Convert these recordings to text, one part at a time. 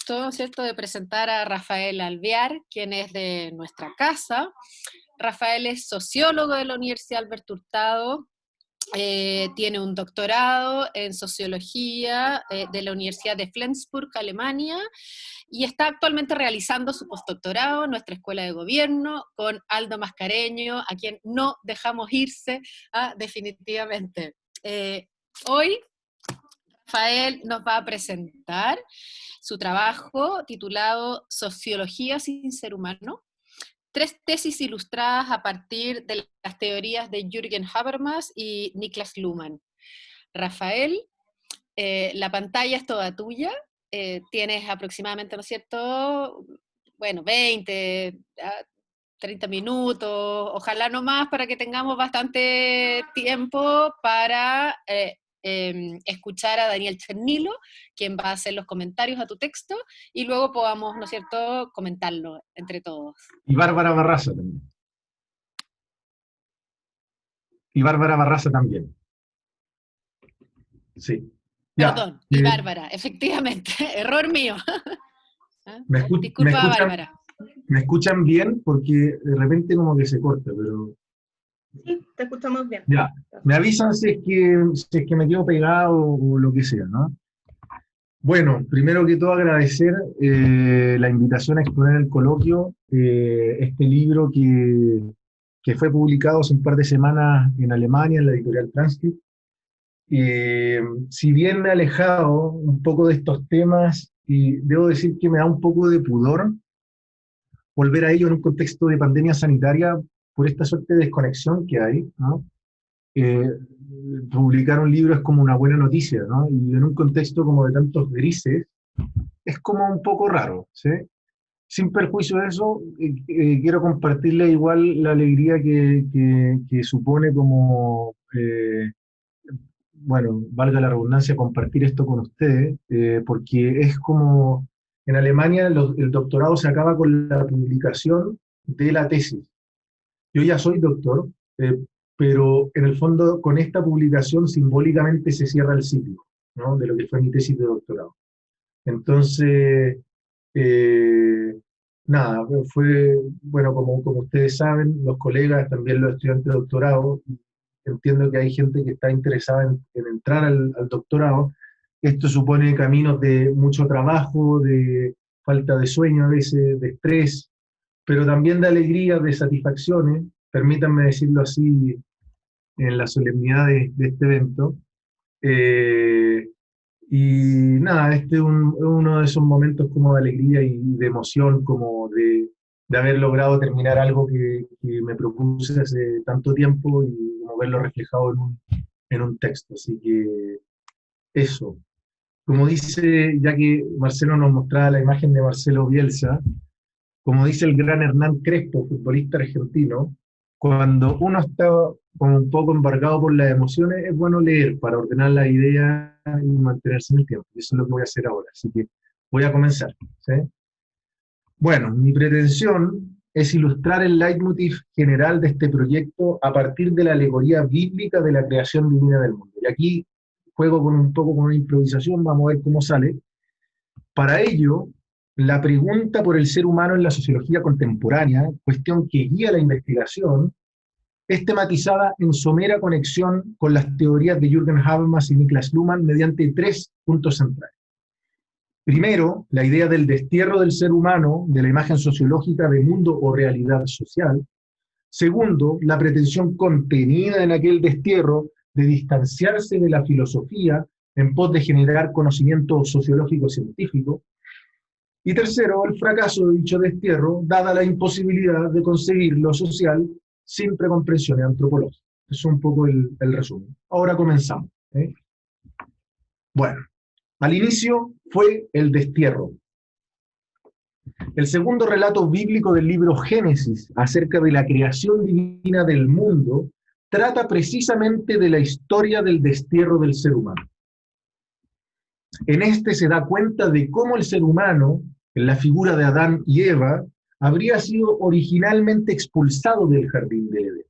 Todo, ¿cierto?, de presentar a Rafael Alvear, quien es de nuestra casa. Rafael es sociólogo de la Universidad Alberto Hurtado, tiene un doctorado en sociología de la Universidad de Flensburg, Alemania, y está actualmente realizando su postdoctorado en nuestra escuela de gobierno con Aldo Mascareño, a quien no dejamos irse definitivamente. Hoy Rafael nos va a presentar su trabajo titulado Sociología sin ser humano, 3 tesis ilustradas a partir de las teorías de Jürgen Habermas y Niklas Luhmann. Rafael, la pantalla es toda tuya, tienes aproximadamente, ¿no es cierto?, bueno, 20, 30 minutos, ojalá no más, para que tengamos bastante tiempo para escuchar a Daniel Chernilo, quien va a hacer los comentarios a tu texto, y luego podamos, ¿no es cierto?, comentarlo entre todos. Y Bárbara Barraza también. Y Bárbara Barraza también. Sí. Ya. Perdón, y Bárbara, efectivamente, error mío. Disculpa, Bárbara. ¿Me escuchan bien? Porque de repente como que se corta, pero... Sí, te escuchamos bien. Ya, me avisan si es que me quedo pegado o lo que sea, ¿no? Bueno, primero que todo agradecer la invitación a exponer el coloquio, este libro que fue publicado hace un par de semanas en Alemania, en la editorial Transcript. Si bien me he alejado un poco de estos temas, y debo decir que me da un poco de pudor volver a ello en un contexto de pandemia sanitaria por esta suerte de desconexión que hay, ¿no? Publicar un libro es como una buena noticia, ¿no? Y en un contexto como de tantos grises, es como un poco raro, ¿sí? Sin perjuicio de eso, quiero compartirle igual la alegría que supone como, bueno, valga la redundancia, compartir esto con ustedes, porque es como, en Alemania el doctorado se acaba con la publicación de la tesis. Yo ya soy doctor, pero en el fondo con esta publicación simbólicamente se cierra el ciclo, ¿no?, de lo que fue mi tesis de doctorado. Entonces, nada, fue, bueno, como ustedes saben, los colegas, también los estudiantes de doctorado, entiendo que hay gente que está interesada en entrar al doctorado. Esto supone caminos de mucho trabajo, de falta de sueño a veces, de estrés, pero también de alegría, de satisfacciones, permítanme decirlo así en la solemnidad de este evento. Y nada, este es uno de esos momentos como de alegría y de emoción, como de haber logrado terminar algo que me propuse hace tanto tiempo y como verlo reflejado en un texto. Así que eso. Como dice, ya que Marcelo nos mostraba la imagen de Marcelo Bielsa, como dice el gran Hernán Crespo, futbolista argentino, cuando uno está como un poco embargado por las emociones, es bueno leer para ordenar la idea y mantenerse en el tiempo. Eso es lo que voy a hacer ahora. Así que voy a comenzar, ¿sí? Bueno, mi pretensión es ilustrar el leitmotiv general de este proyecto a partir de la alegoría bíblica de la creación divina del mundo. Y aquí juego un poco con una improvisación, vamos a ver cómo sale. Para ello, la pregunta por el ser humano en la sociología contemporánea, cuestión que guía la investigación, es tematizada en somera conexión con las teorías de Jürgen Habermas y Niklas Luhmann mediante 3 puntos centrales. Primero, la idea del destierro del ser humano de la imagen sociológica de mundo o realidad social. Segundo, la pretensión contenida en aquel destierro de distanciarse de la filosofía en pos de generar conocimiento sociológico científico. Y tercero, el fracaso de dicho destierro, dada la imposibilidad de conseguir lo social sin precomprensiones antropológicas. Eso es un poco el resumen. Ahora comenzamos. Bueno, al inicio fue el destierro. El segundo relato bíblico del libro Génesis acerca de la creación divina del mundo trata precisamente de la historia del destierro del ser humano. En este se da cuenta de cómo el ser humano, en la figura de Adán y Eva, habría sido originalmente expulsado del jardín de Edén,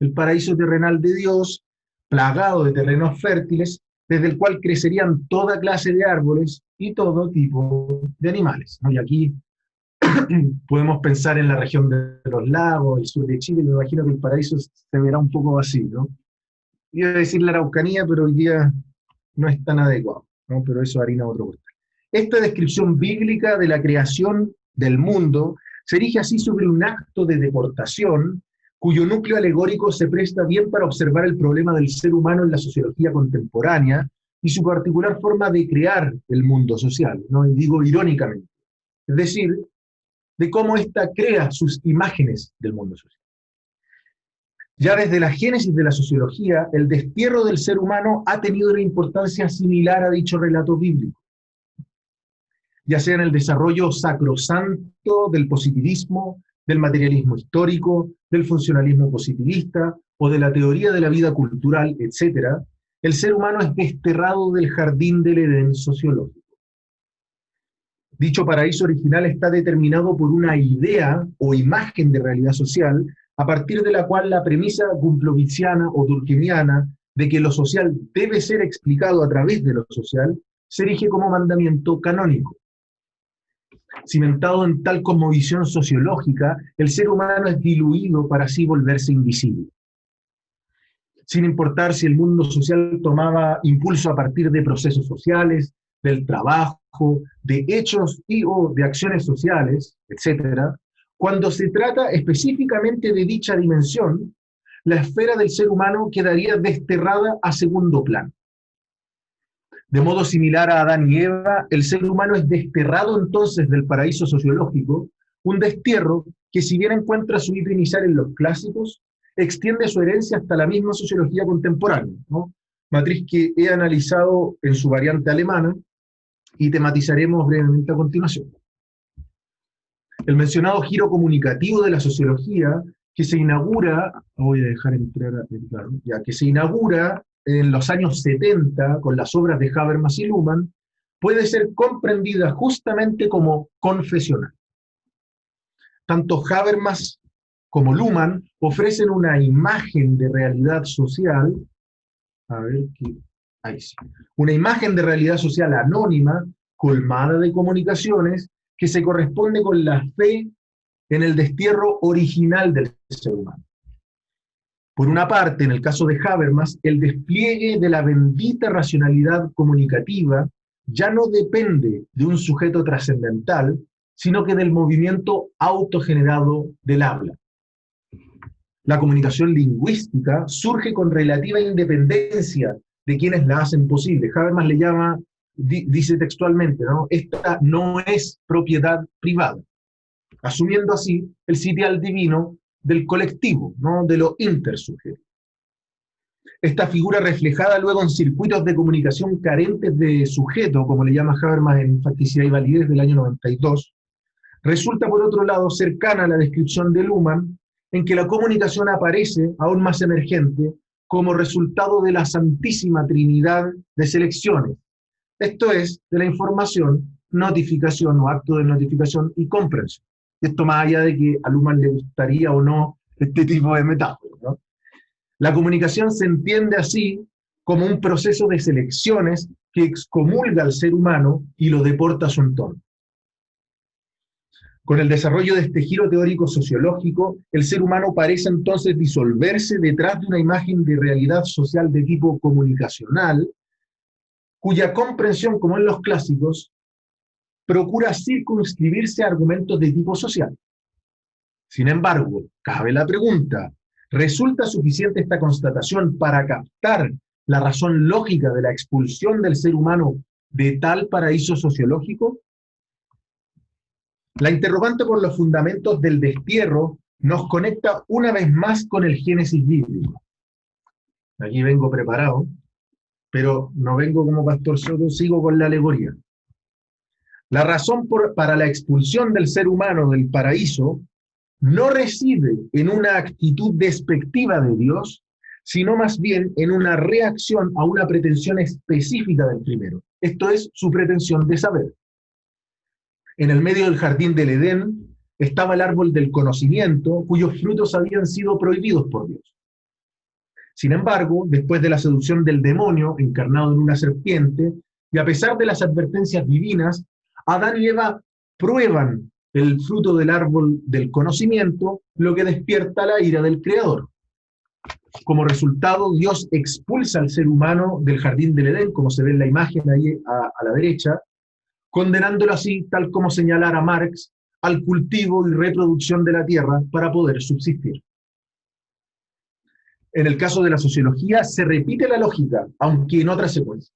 el paraíso terrenal de Dios, plagado de terrenos fértiles, desde el cual crecerían toda clase de árboles, y todo tipo de animales, ¿no? Y aquí podemos pensar en la región de los lagos, el sur de Chile. Me imagino que el paraíso se verá un poco así, ¿no? Iba a decir la Araucanía, pero hoy día no es tan adecuado, ¿no? Pero eso harina otro costal. Esta descripción bíblica de la creación del mundo se erige así sobre un acto de deportación cuyo núcleo alegórico se presta bien para observar el problema del ser humano en la sociología contemporánea y su particular forma de crear el mundo social, ¿no? Y digo irónicamente, es decir, de cómo ésta crea sus imágenes del mundo social. Ya desde la génesis de la sociología, el destierro del ser humano ha tenido una importancia similar a dicho relato bíblico, ya sea en el desarrollo sacrosanto del positivismo, del materialismo histórico, del funcionalismo positivista o de la teoría de la vida cultural, etc., el ser humano es desterrado del jardín del Edén sociológico. Dicho paraíso original está determinado por una idea o imagen de realidad social, a partir de la cual la premisa gumploviciana o durkheimiana de que lo social debe ser explicado a través de lo social, se erige como mandamiento canónico. Cimentado en tal cosmovisión sociológica, el ser humano es diluido para así volverse invisible. Sin importar si el mundo social tomaba impulso a partir de procesos sociales, del trabajo, de hechos y o de acciones sociales, etc., cuando se trata específicamente de dicha dimensión, la esfera del ser humano quedaría desterrada a segundo plano. De modo similar a Adán y Eva, el ser humano es desterrado entonces del paraíso sociológico, un destierro que, si bien encuentra su hito inicial en los clásicos, extiende su herencia hasta la misma sociología contemporánea, ¿no? Matriz que he analizado en su variante alemana y tematizaremos brevemente a continuación. El mencionado giro comunicativo de la sociología, que se inaugura, voy a dejar entrar a claro, ya que se inaugura en los años 70 con las obras de Habermas y Luhmann, puede ser comprendida justamente como confesional. Tanto Habermas como Luhmann ofrecen una imagen de realidad social, una imagen de realidad social anónima, colmada de comunicaciones, que se corresponde con la fe en el destierro original del ser humano. Por una parte, en el caso de Habermas, el despliegue de la bendita racionalidad comunicativa ya no depende de un sujeto trascendental, sino que del movimiento autogenerado del habla. La comunicación lingüística surge con relativa independencia de quienes la hacen posible. Habermas le llama, dice textualmente, ¿no? Esta no es propiedad privada, asumiendo así el sitial divino del colectivo, ¿no? De lo intersubjetivo. Esta figura reflejada luego en circuitos de comunicación carentes de sujeto, como le llama Habermas en Facticidad y Validez del año 92, resulta por otro lado cercana a la descripción de Luhmann, en que la comunicación aparece, aún más emergente, como resultado de la santísima trinidad de selecciones, esto es, de la información, notificación o acto de notificación y comprensión. Esto más allá de que a Luhmann le gustaría o no este tipo de metáfora, ¿no? La comunicación se entiende así como un proceso de selecciones que excomulga al ser humano y lo deporta a su entorno. Con el desarrollo de este giro teórico sociológico, el ser humano parece entonces disolverse detrás de una imagen de realidad social de tipo comunicacional, cuya comprensión, como en los clásicos, procura circunscribirse a argumentos de tipo social. Sin embargo, cabe la pregunta, ¿resulta suficiente esta constatación para captar la razón lógica de la expulsión del ser humano de tal paraíso sociológico? La interrogante por los fundamentos del destierro nos conecta una vez más con el Génesis bíblico. Aquí vengo preparado, pero no vengo como pastor Soto, sigo con la alegoría. La razón para la expulsión del ser humano del paraíso no reside en una actitud despectiva de Dios, sino más bien en una reacción a una pretensión específica del primero. Esto es su pretensión de saber. En el medio del jardín del Edén estaba el árbol del conocimiento, cuyos frutos habían sido prohibidos por Dios. Sin embargo, después de la seducción del demonio, encarnado en una serpiente, Y a pesar de las advertencias divinas, Adán y Eva prueban el fruto del árbol del conocimiento, lo que despierta la ira del Creador. Como resultado, Dios expulsa al ser humano del jardín del Edén, como se ve en la imagen ahí a la derecha, condenándolo así, tal como señalara Marx, al cultivo y reproducción de la tierra para poder subsistir. En el caso de la sociología, se repite la lógica, aunque en otra secuencia.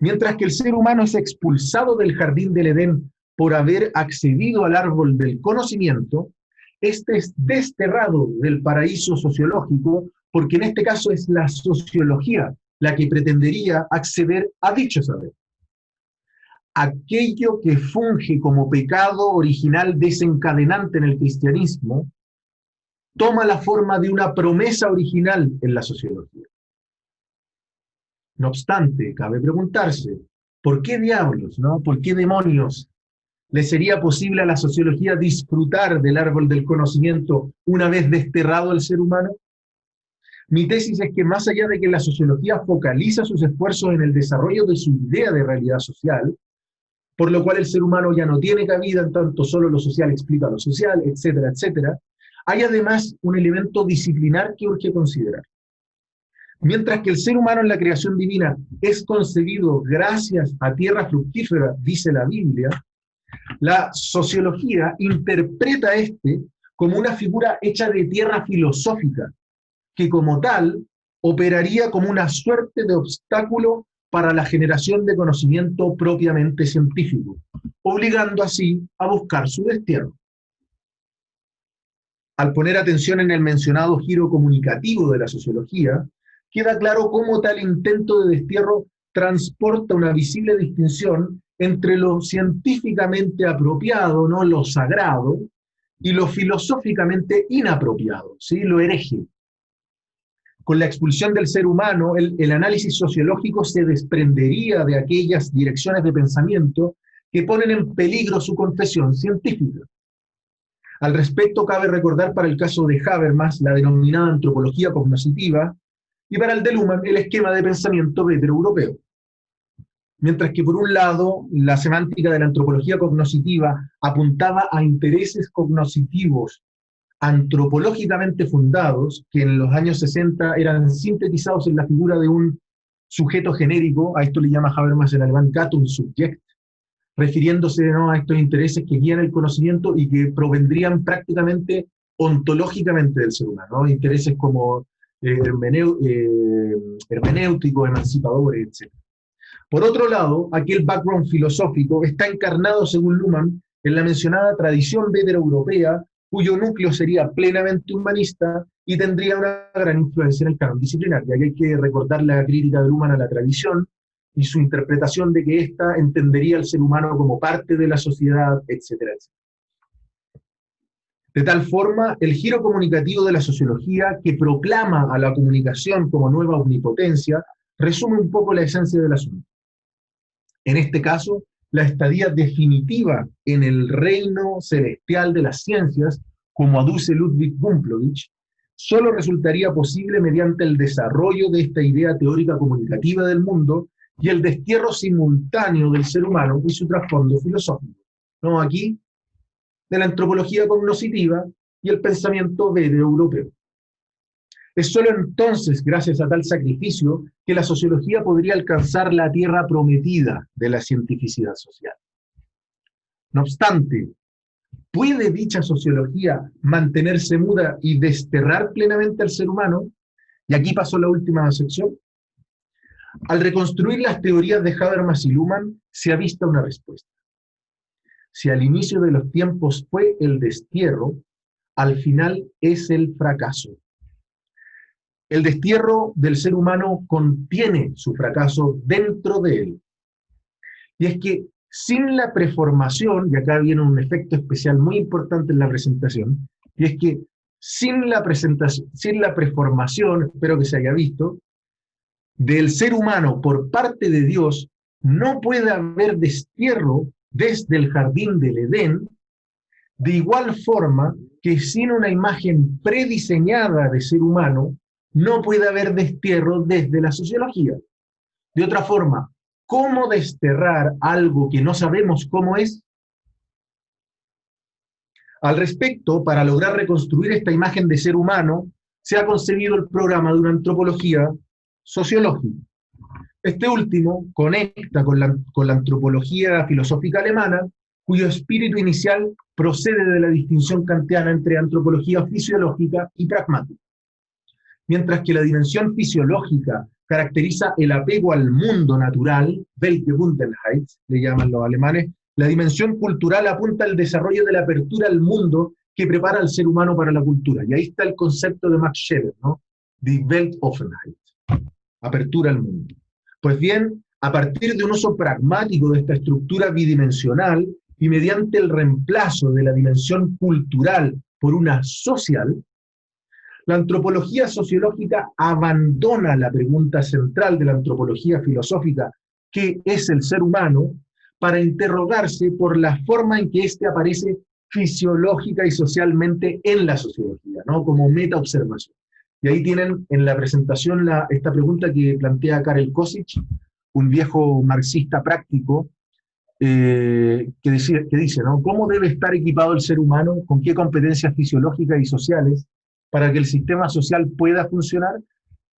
Mientras que el ser humano es expulsado del jardín del Edén por haber accedido al árbol del conocimiento, este es desterrado del paraíso sociológico, porque en este caso es la sociología la que pretendería acceder a dicho saber. Aquello que funge como pecado original desencadenante en el cristianismo toma la forma de una promesa original en la sociología. No obstante, cabe preguntarse, ¿por qué diablos, no? ¿Por qué demonios le sería posible a la sociología disfrutar del árbol del conocimiento una vez desterrado al ser humano? Mi tesis es que más allá de que la sociología focaliza sus esfuerzos en el desarrollo de su idea de realidad social, por lo cual el ser humano ya no tiene cabida en tanto solo lo social explica lo social, etcétera, etcétera, hay además un elemento disciplinar que urge considerar. Mientras que el ser humano en la creación divina es concebido gracias a tierra fructífera, dice la Biblia, la sociología interpreta como una figura hecha de tierra filosófica, que como tal operaría como una suerte de obstáculo para la generación de conocimiento propiamente científico, obligando así a buscar su destierro. Al poner atención en el mencionado giro comunicativo de la sociología, queda claro cómo tal intento de destierro transporta una visible distinción entre lo científicamente apropiado, ¿no?, lo sagrado, y lo filosóficamente inapropiado, ¿sí?, lo hereje. Con la expulsión del ser humano, el análisis sociológico se desprendería de aquellas direcciones de pensamiento que ponen en peligro su confesión científica. Al respecto, cabe recordar para el caso de Habermas la denominada antropología cognoscitiva, y para el de Luhmann el esquema de pensamiento vetero-europeo. Mientras que por un lado, la semántica de la antropología cognoscitiva apuntaba a intereses cognoscitivos antropológicamente fundados, que en los años 60 eran sintetizados en la figura de un sujeto genérico, a esto le llama Habermas en alemán Gattungssubjekt, refiriéndose, ¿no?, a estos intereses que guían el conocimiento y que provendrían prácticamente ontológicamente del ser humano, ¿no?, intereses como hermenéuticos, emancipadores, etc. Por otro lado, aquel background filosófico está encarnado, según Luhmann, en la mencionada tradición vetero-europea, cuyo núcleo sería plenamente humanista y tendría una gran influencia en el canon disciplinario. Aquí hay que recordar la crítica de Luhmann a la tradición y su interpretación de que ésta entendería al ser humano como parte de la sociedad, etcétera, etcétera. De tal forma, el giro comunicativo de la sociología, que proclama a la comunicación como nueva omnipotencia, resume un poco la esencia del asunto. En este caso, la estadía definitiva en el reino celestial de las ciencias, como aduce Ludwig Gumplowicz, solo resultaría posible mediante el desarrollo de esta idea teórica comunicativa del mundo y el destierro simultáneo del ser humano y su trasfondo filosófico. ¿No? Aquí, de la antropología cognoscitiva y el pensamiento vetero-europeo. Es solo entonces, gracias a tal sacrificio, que la sociología podría alcanzar la tierra prometida de la cientificidad social. No obstante, ¿puede dicha sociología mantenerse muda y desterrar plenamente al ser humano? Y aquí pasó la última sección. Al reconstruir las teorías de Habermas y Luhmann, se ha visto una respuesta. Si al inicio de los tiempos fue el destierro, al final es el fracaso. El destierro del ser humano contiene su fracaso dentro de él. Y es que sin la preformación, y acá viene un efecto especial muy importante en la presentación, y es que sin la preformación, espero que se haya visto, del ser humano por parte de Dios, no puede haber destierro desde el jardín del Edén, de igual forma que sin una imagen prediseñada de ser humano, no puede haber destierro desde la sociología. De otra forma, ¿Cómo desterrar algo que no sabemos cómo es? Al respecto, para lograr reconstruir esta imagen de ser humano, se ha concebido el programa de una antropología sociológica. Este último conecta con la antropología filosófica alemana, cuyo espíritu inicial procede de la distinción kantiana entre antropología fisiológica y pragmática. Mientras que la dimensión fisiológica caracteriza el apego al mundo natural, Weltgebundenheit, le llaman los alemanes, la dimensión cultural apunta al desarrollo de la apertura al mundo que prepara al ser humano para la cultura. Y ahí está el concepto de Max Scheler, ¿no? Die Weltoffenheit, apertura al mundo. Pues bien, a partir de un uso pragmático de esta estructura bidimensional y mediante el reemplazo de la dimensión cultural por una social, la antropología sociológica abandona la pregunta central de la antropología filosófica, ¿qué es el ser humano?, para interrogarse por la forma en que éste aparece fisiológica y socialmente en la sociología, ¿no? Como metaobservación. Y ahí tienen en la presentación esta pregunta que plantea Karel Košić, un viejo marxista práctico, que dice, ¿no? ¿Cómo debe estar equipado el ser humano? ¿Con qué competencias fisiológicas y sociales para que el sistema social pueda funcionar?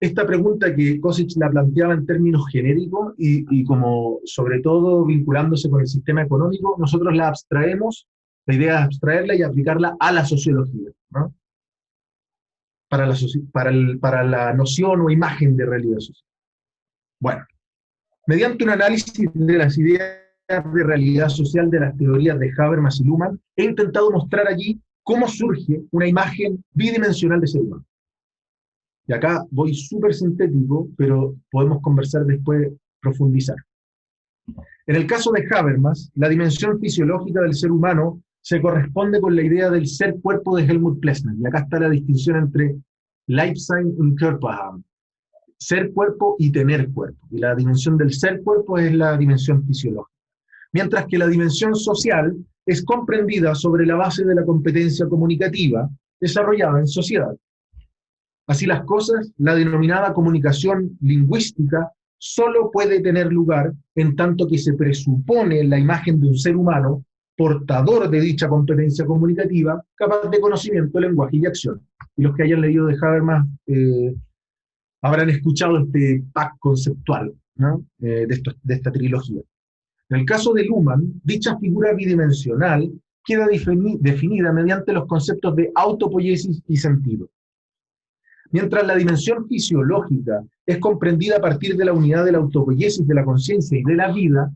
Esta pregunta que Košić la planteaba en términos genéricos y como sobre todo vinculándose con el sistema económico, nosotros la abstraemos, la idea es abstraerla y aplicarla a la sociología, ¿no? Para la noción o imagen de realidad social. Bueno, mediante un análisis de las ideas de realidad social de las teorías de Habermas y Luhmann, he intentado mostrar allí cómo surge una imagen bidimensional de ser humano. Y acá voy súper sintético, pero podemos conversar después, profundizar. En el caso de Habermas, la dimensión fisiológica del ser humano se corresponde con la idea del ser-cuerpo de Helmut Plessner. Y acá está la distinción entre Leibsein y Körperhaben. Ser cuerpo y tener cuerpo. Y la dimensión del ser cuerpo es la dimensión fisiológica. Mientras que la dimensión social es comprendida sobre la base de la competencia comunicativa desarrollada en sociedad. Así las cosas, la denominada comunicación lingüística solo puede tener lugar en tanto que se presupone la imagen de un ser humano portador de dicha competencia comunicativa, capaz de conocimiento, lenguaje y acción. Y los que hayan leído de Habermas habrán escuchado este pack conceptual, ¿no? de esta trilogía. En el caso de Luhmann, dicha figura bidimensional queda definida mediante los conceptos de autopoiesis y sentido. Mientras la dimensión fisiológica es comprendida a partir de la unidad de la autopoiesis de la conciencia y de la vida,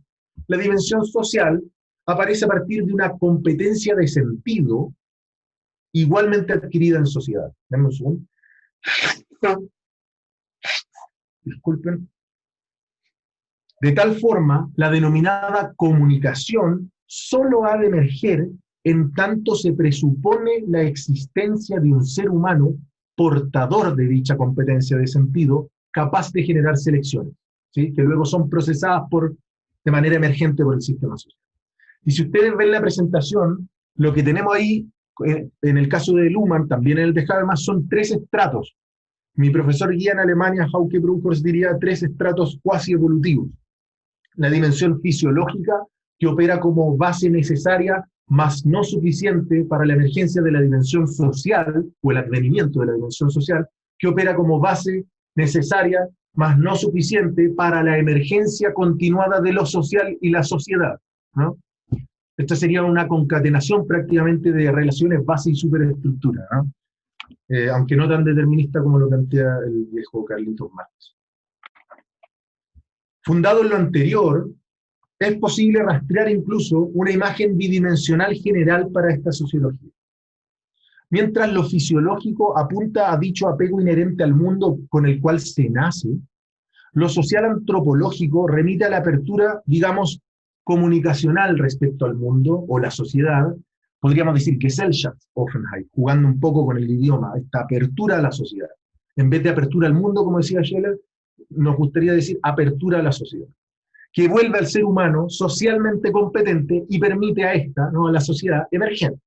la dimensión social aparece a partir de una competencia de sentido igualmente adquirida en sociedad. Dame un segundo. Disculpen. De tal forma, la denominada comunicación solo ha de emerger en tanto se presupone la existencia de un ser humano portador de dicha competencia de sentido, capaz de generar selecciones, ¿sí? Que luego son procesadas de manera emergente por el sistema social. Y si ustedes ven la presentación, lo que tenemos ahí, en el caso de Luhmann, también en el de Habermas, son 3 estratos. Mi profesor guía en Alemania, Hauke Brunkhorst, diría 3 estratos cuasi evolutivos. La dimensión fisiológica, que opera como base necesaria, más no suficiente para la emergencia de la dimensión social, o el advenimiento de la dimensión social, que opera como base necesaria, más no suficiente para la emergencia continuada de lo social y la sociedad, ¿no? Esta sería una concatenación prácticamente de relaciones base y superestructura, ¿no? Aunque no tan determinista como lo plantea el viejo Carlitos Marx. Fundado en lo anterior, es posible rastrear incluso una imagen bidimensional general para esta sociología. Mientras lo fisiológico apunta a dicho apego inherente al mundo con el cual se nace, lo social antropológico remite a la apertura, digamos, comunicacional respecto al mundo o la sociedad, podríamos decir que Gesellschaftsoffenheit, jugando un poco con el idioma, esta apertura a la sociedad. En vez de apertura al mundo, como decía Scheler, nos gustaría decir apertura a la sociedad, que vuelve al ser humano socialmente competente y permite a esta, ¿no?, a la sociedad, emergente.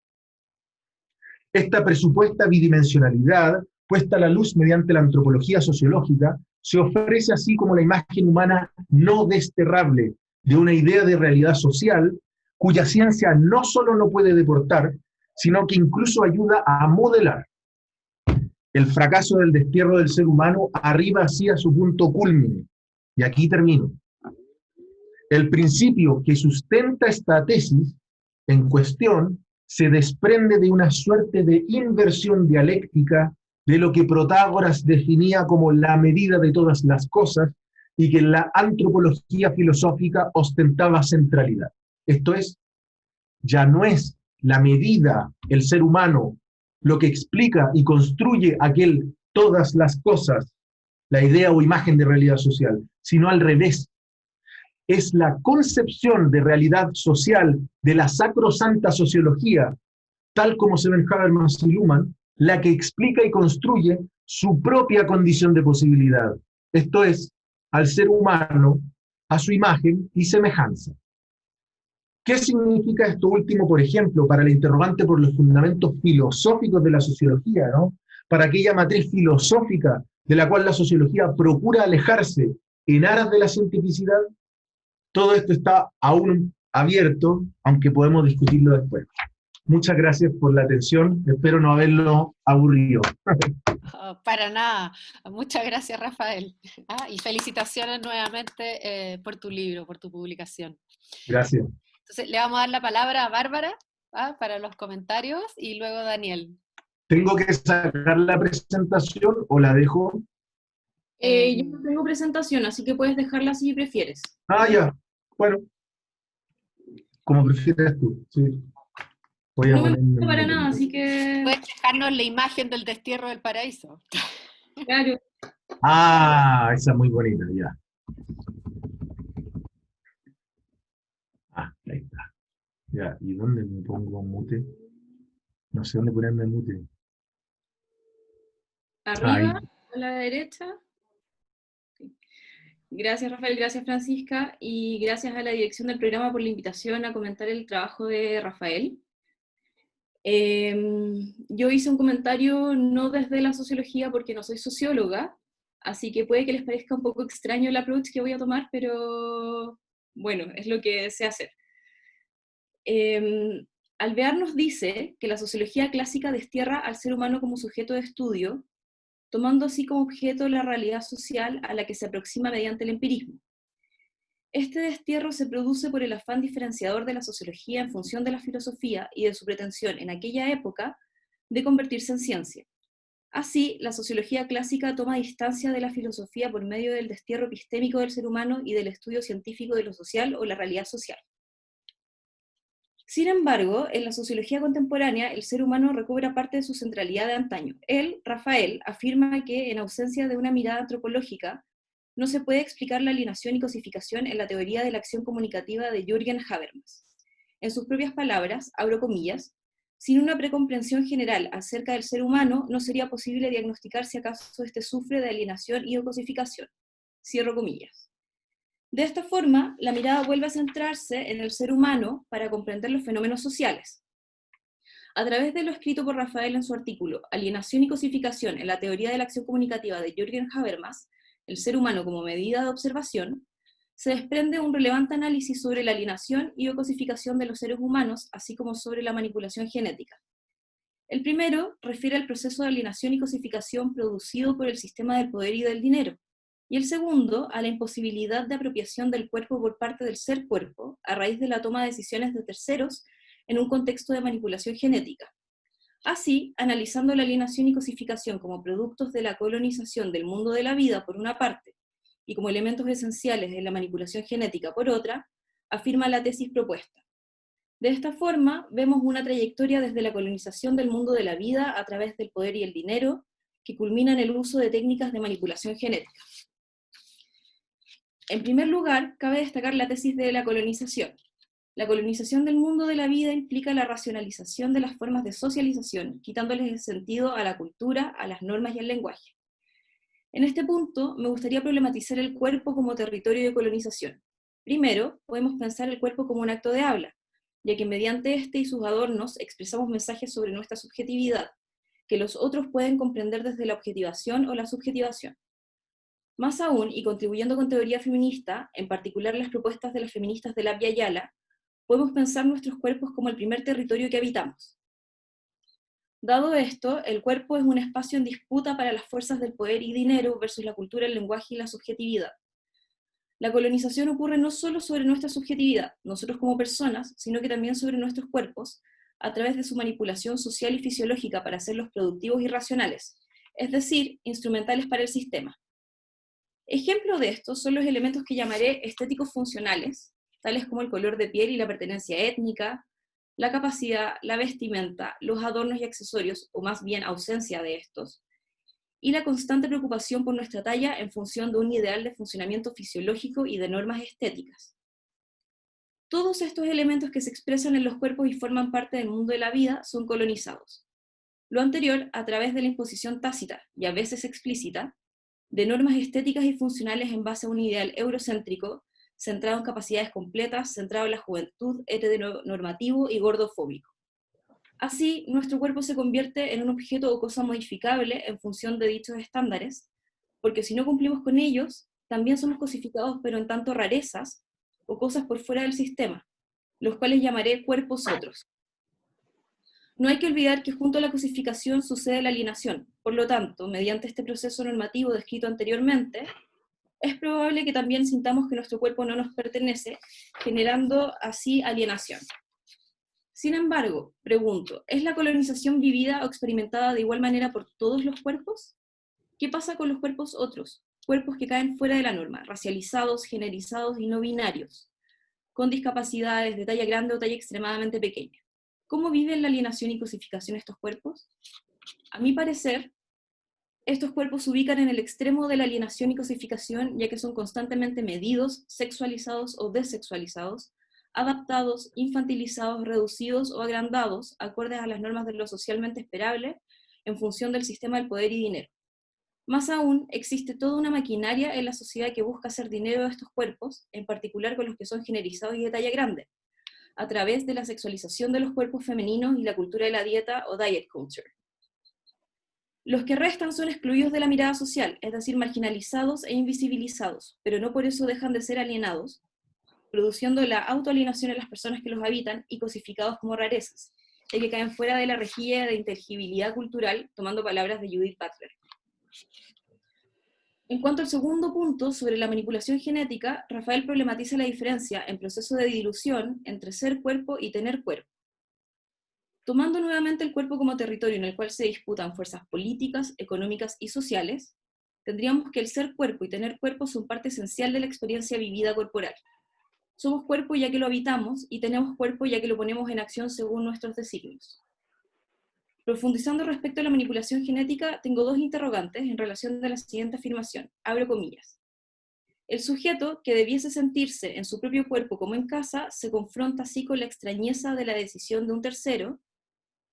Esta presupuesta bidimensionalidad, puesta a la luz mediante la antropología sociológica, se ofrece así como la imagen humana no desterrable de una idea de realidad social cuya ciencia no solo no puede deportar, sino que incluso ayuda a modelar. El fracaso del destierro del ser humano arriba hacia su punto cúlmine. Y aquí termino. El principio que sustenta esta tesis en cuestión se desprende de una suerte de inversión dialéctica de lo que Protágoras definía como la medida de todas las cosas y que en la antropología filosófica ostentaba centralidad. Esto es, ya no es la medida, el ser humano, lo que explica y construye aquel todas las cosas, la idea o imagen de realidad social, sino al revés. Es la concepción de realidad social de la sacrosanta sociología, tal como se ven Habermas y Luhmann, la que explica y construye su propia condición de posibilidad. Esto es, al ser humano, a su imagen y semejanza. ¿Qué significa esto último, por ejemplo, para el interrogante por los fundamentos filosóficos de la sociología, ¿no? Para aquella matriz filosófica de la cual la sociología procura alejarse en aras de la cientificidad? Todo esto está aún abierto, aunque podemos discutirlo después. Muchas gracias por la atención, espero no haberlo aburrido. Oh, para nada. Muchas gracias, Rafael. Y felicitaciones nuevamente por tu libro, por tu publicación. Gracias. Entonces, le vamos a dar la palabra a Bárbara para los comentarios y luego Daniel. ¿Tengo que sacar la presentación o la dejo? Yo no tengo presentación, así que puedes dejarla si prefieres. Ya. Bueno. Como prefieras tú. Sí. Voy a no me ponerme gusta para nada, así que... Puedes dejarnos la imagen del destierro del paraíso. Claro. Esa es muy bonita, ya. Ahí está. Ya, ¿y dónde me pongo mute? No sé dónde ponerme mute. Arriba, a la derecha. Gracias, Rafael, gracias, Francisca, y gracias a la dirección del programa por la invitación a comentar el trabajo de Rafael. Yo hice un comentario no desde la sociología porque no soy socióloga, así que puede que les parezca un poco extraño el approach que voy a tomar, pero bueno, es lo que sé hacer. Alvear nos dice que la sociología clásica destierra al ser humano como sujeto de estudio, tomando así como objeto la realidad social a la que se aproxima mediante el empirismo. Este destierro se produce por el afán diferenciador de la sociología en función de la filosofía y de su pretensión en aquella época de convertirse en ciencia. Así, la sociología clásica toma distancia de la filosofía por medio del destierro epistémico del ser humano y del estudio científico de lo social o la realidad social. Sin embargo, en la sociología contemporánea, el ser humano recobra parte de su centralidad de antaño. Él, Rafael, afirma que, en ausencia de una mirada antropológica, no se puede explicar la alienación y cosificación en la teoría de la acción comunicativa de Jürgen Habermas. En sus propias palabras, abro comillas, sin una precomprensión general acerca del ser humano, no sería posible diagnosticar si acaso éste sufre de alienación y o cosificación. Cierro comillas. De esta forma, la mirada vuelve a centrarse en el ser humano para comprender los fenómenos sociales. A través de lo escrito por Rafael en su artículo Alienación y cosificación en la teoría de la acción comunicativa de Jürgen Habermas, el ser humano como medida de observación, se desprende un relevante análisis sobre la alienación y o cosificación de los seres humanos, así como sobre la manipulación genética. El primero refiere al proceso de alienación y cosificación producido por el sistema del poder y del dinero, y el segundo a la imposibilidad de apropiación del cuerpo por parte del ser cuerpo a raíz de la toma de decisiones de terceros en un contexto de manipulación genética. Así, analizando la alienación y cosificación como productos de la colonización del mundo de la vida por una parte, y como elementos esenciales de la manipulación genética por otra, afirma la tesis propuesta. De esta forma, vemos una trayectoria desde la colonización del mundo de la vida a través del poder y el dinero, que culmina en el uso de técnicas de manipulación genética. En primer lugar, cabe destacar la tesis de la colonización. La colonización del mundo de la vida implica la racionalización de las formas de socialización, quitándoles el sentido a la cultura, a las normas y al lenguaje. En este punto, me gustaría problematizar el cuerpo como territorio de colonización. Primero, podemos pensar el cuerpo como un acto de habla, ya que mediante este y sus adornos expresamos mensajes sobre nuestra subjetividad, que los otros pueden comprender desde la objetivación o la subjetivación. Más aún, y contribuyendo con teoría feminista, en particular las propuestas de las feministas de Labia Ayala, podemos pensar nuestros cuerpos como el primer territorio que habitamos. Dado esto, el cuerpo es un espacio en disputa para las fuerzas del poder y dinero versus la cultura, el lenguaje y la subjetividad. La colonización ocurre no solo sobre nuestra subjetividad, nosotros como personas, sino que también sobre nuestros cuerpos, a través de su manipulación social y fisiológica para hacerlos productivos y racionales, es decir, instrumentales para el sistema. Ejemplo de esto son los elementos que llamaré estéticos funcionales, tales como el color de piel y la pertenencia étnica, la capacidad, la vestimenta, los adornos y accesorios, o más bien ausencia de estos, y la constante preocupación por nuestra talla en función de un ideal de funcionamiento fisiológico y de normas estéticas. Todos estos elementos que se expresan en los cuerpos y forman parte del mundo de la vida son colonizados. Lo anterior a través de la imposición tácita, y a veces explícita, de normas estéticas y funcionales en base a un ideal eurocéntrico, centrado en capacidades completas, centrado en la juventud, heteronormativo y gordofóbico. Así, nuestro cuerpo se convierte en un objeto o cosa modificable en función de dichos estándares, porque si no cumplimos con ellos, también somos cosificados pero en tanto rarezas o cosas por fuera del sistema, los cuales llamaré cuerpos otros. No hay que olvidar que junto a la cosificación sucede la alienación, por lo tanto, mediante este proceso normativo descrito anteriormente, es probable que también sintamos que nuestro cuerpo no nos pertenece, generando así alienación. Sin embargo, pregunto, ¿es la colonización vivida o experimentada de igual manera por todos los cuerpos? ¿Qué pasa con los cuerpos otros? Cuerpos que caen fuera de la norma, racializados, generizados y no binarios, con discapacidades de talla grande o talla extremadamente pequeña. ¿Cómo viven la alienación y cosificación estos cuerpos? A mi parecer, estos cuerpos se ubican en el extremo de la alienación y cosificación, ya que son constantemente medidos, sexualizados o desexualizados, adaptados, infantilizados, reducidos o agrandados, acordes a las normas de lo socialmente esperable, en función del sistema del poder y dinero. Más aún, existe toda una maquinaria en la sociedad que busca hacer dinero de estos cuerpos, en particular con los que son generizados y de talla grande, a través de la sexualización de los cuerpos femeninos y la cultura de la dieta o diet culture. Los que restan son excluidos de la mirada social, es decir, marginalizados e invisibilizados, pero no por eso dejan de ser alienados, produciendo la autoalienación en las personas que los habitan y cosificados como rarezas, ya que caen fuera de la rejilla de inteligibilidad cultural, tomando palabras de Judith Butler. En cuanto al segundo punto, sobre la manipulación genética, Rafael problematiza la diferencia en proceso de dilución entre ser cuerpo y tener cuerpo. Tomando nuevamente el cuerpo como territorio en el cual se disputan fuerzas políticas, económicas y sociales, tendríamos que el ser cuerpo y tener cuerpo son parte esencial de la experiencia vivida corporal. Somos cuerpo ya que lo habitamos y tenemos cuerpo ya que lo ponemos en acción según nuestros designios. Profundizando respecto a la manipulación genética, tengo dos interrogantes en relación a la siguiente afirmación, abro comillas. El sujeto, que debiese sentirse en su propio cuerpo como en casa, se confronta así con la extrañeza de la decisión de un tercero,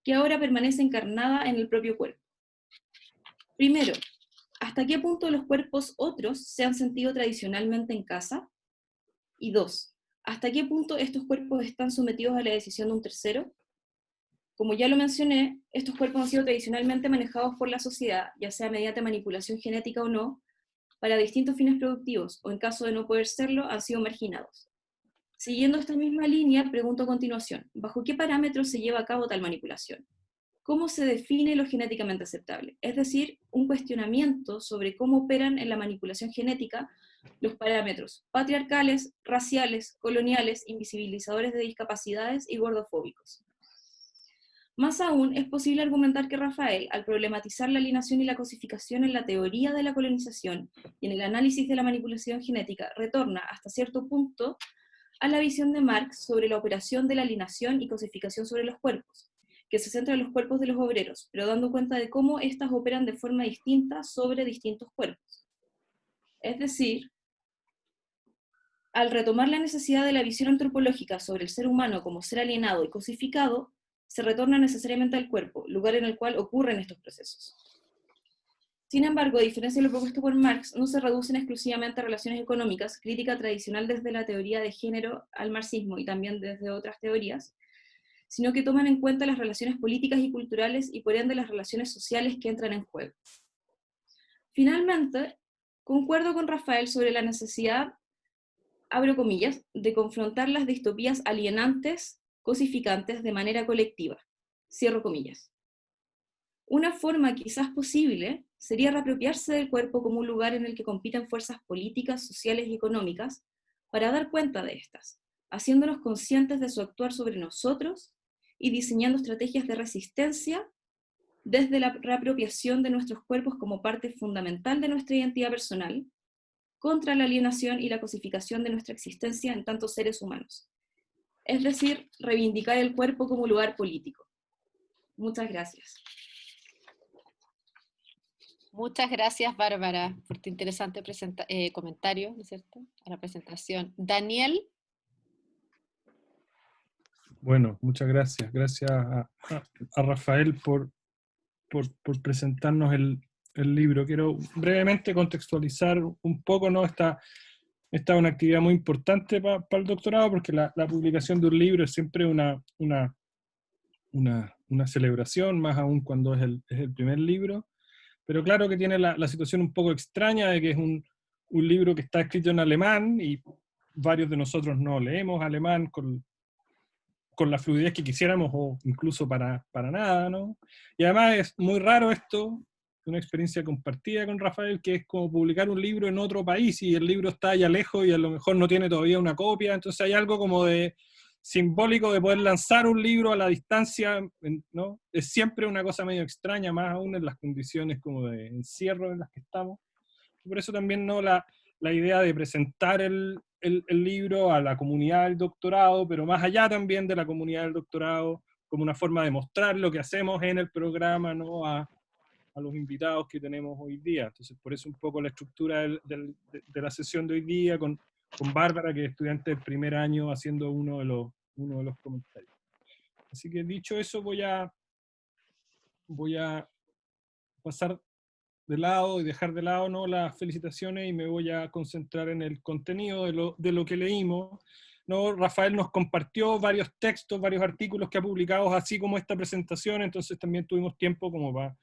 que ahora permanece encarnada en el propio cuerpo. Primero, ¿hasta qué punto los cuerpos otros se han sentido tradicionalmente en casa? Y dos, ¿hasta qué punto estos cuerpos están sometidos a la decisión de un tercero? Como ya lo mencioné, estos cuerpos han sido tradicionalmente manejados por la sociedad, ya sea mediante manipulación genética o no, para distintos fines productivos, o en caso de no poder serlo, han sido marginados. Siguiendo esta misma línea, pregunto a continuación, ¿bajo qué parámetros se lleva a cabo tal manipulación? ¿Cómo se define lo genéticamente aceptable? Es decir, un cuestionamiento sobre cómo operan en la manipulación genética los parámetros patriarcales, raciales, coloniales, invisibilizadores de discapacidades y gordofóbicos. Más aún, es posible argumentar que Rafael, al problematizar la alienación y la cosificación en la teoría de la colonización y en el análisis de la manipulación genética, retorna hasta cierto punto a la visión de Marx sobre la operación de la alienación y cosificación sobre los cuerpos, que se centra en los cuerpos de los obreros, pero dando cuenta de cómo éstas operan de forma distinta sobre distintos cuerpos. Es decir, al retomar la necesidad de la visión antropológica sobre el ser humano como ser alienado y cosificado, se retorna necesariamente al cuerpo, lugar en el cual ocurren estos procesos. Sin embargo, a diferencia de lo propuesto por Marx, no se reducen exclusivamente a relaciones económicas, crítica tradicional desde la teoría de género al marxismo y también desde otras teorías, sino que toman en cuenta las relaciones políticas y culturales y por ende las relaciones sociales que entran en juego. Finalmente, Concuerdo con Rafael sobre la necesidad, abro comillas, de confrontar las distopías alienantes, cosificantes de manera colectiva. Cierro comillas. Una forma quizás posible sería reapropiarse del cuerpo como un lugar en el que compiten fuerzas políticas, sociales y económicas para dar cuenta de estas, haciéndonos conscientes de su actuar sobre nosotros y diseñando estrategias de resistencia desde la reapropiación de nuestros cuerpos como parte fundamental de nuestra identidad personal, contra la alienación y la cosificación de nuestra existencia en tantos seres humanos. Es decir, reivindicar el cuerpo como lugar político. Muchas gracias. Muchas gracias, Bárbara, por tu interesante comentario, ¿no es cierto?, a la presentación. Daniel. Bueno, muchas gracias. Gracias a Rafael por presentarnos el libro. Quiero brevemente contextualizar un poco, ¿no? Esta es una actividad muy importante para el doctorado, porque la publicación de un libro es siempre una celebración, más aún cuando es el primer libro. Pero claro que tiene la situación un poco extraña de que es un libro que está escrito en alemán, y varios de nosotros no leemos alemán con la fluidez que quisiéramos, o incluso para nada, ¿no? Y además es muy raro esto, una experiencia compartida con Rafael, que es como publicar un libro en otro país, y el libro está allá lejos y a lo mejor no tiene todavía una copia, entonces hay algo como de simbólico de poder lanzar un libro a la distancia, ¿no? Es siempre una cosa medio extraña, más aún en las condiciones como de encierro en las que estamos. Por eso también, ¿no?, la idea de presentar el libro a la comunidad del doctorado, pero más allá también de la comunidad del doctorado, como una forma de mostrar lo que hacemos en el programa, ¿no?, a los invitados que tenemos hoy día. Entonces, por eso un poco la estructura de la sesión de hoy día, con Bárbara, que es estudiante del primer año, haciendo uno de los comentarios. Así que dicho eso, voy a pasar de lado y dejar de lado, ¿no?, las felicitaciones, y me voy a concentrar en el contenido de lo que leímos, ¿no? Rafael nos compartió varios textos, varios artículos que ha publicado, así como esta presentación, entonces también tuvimos tiempo como para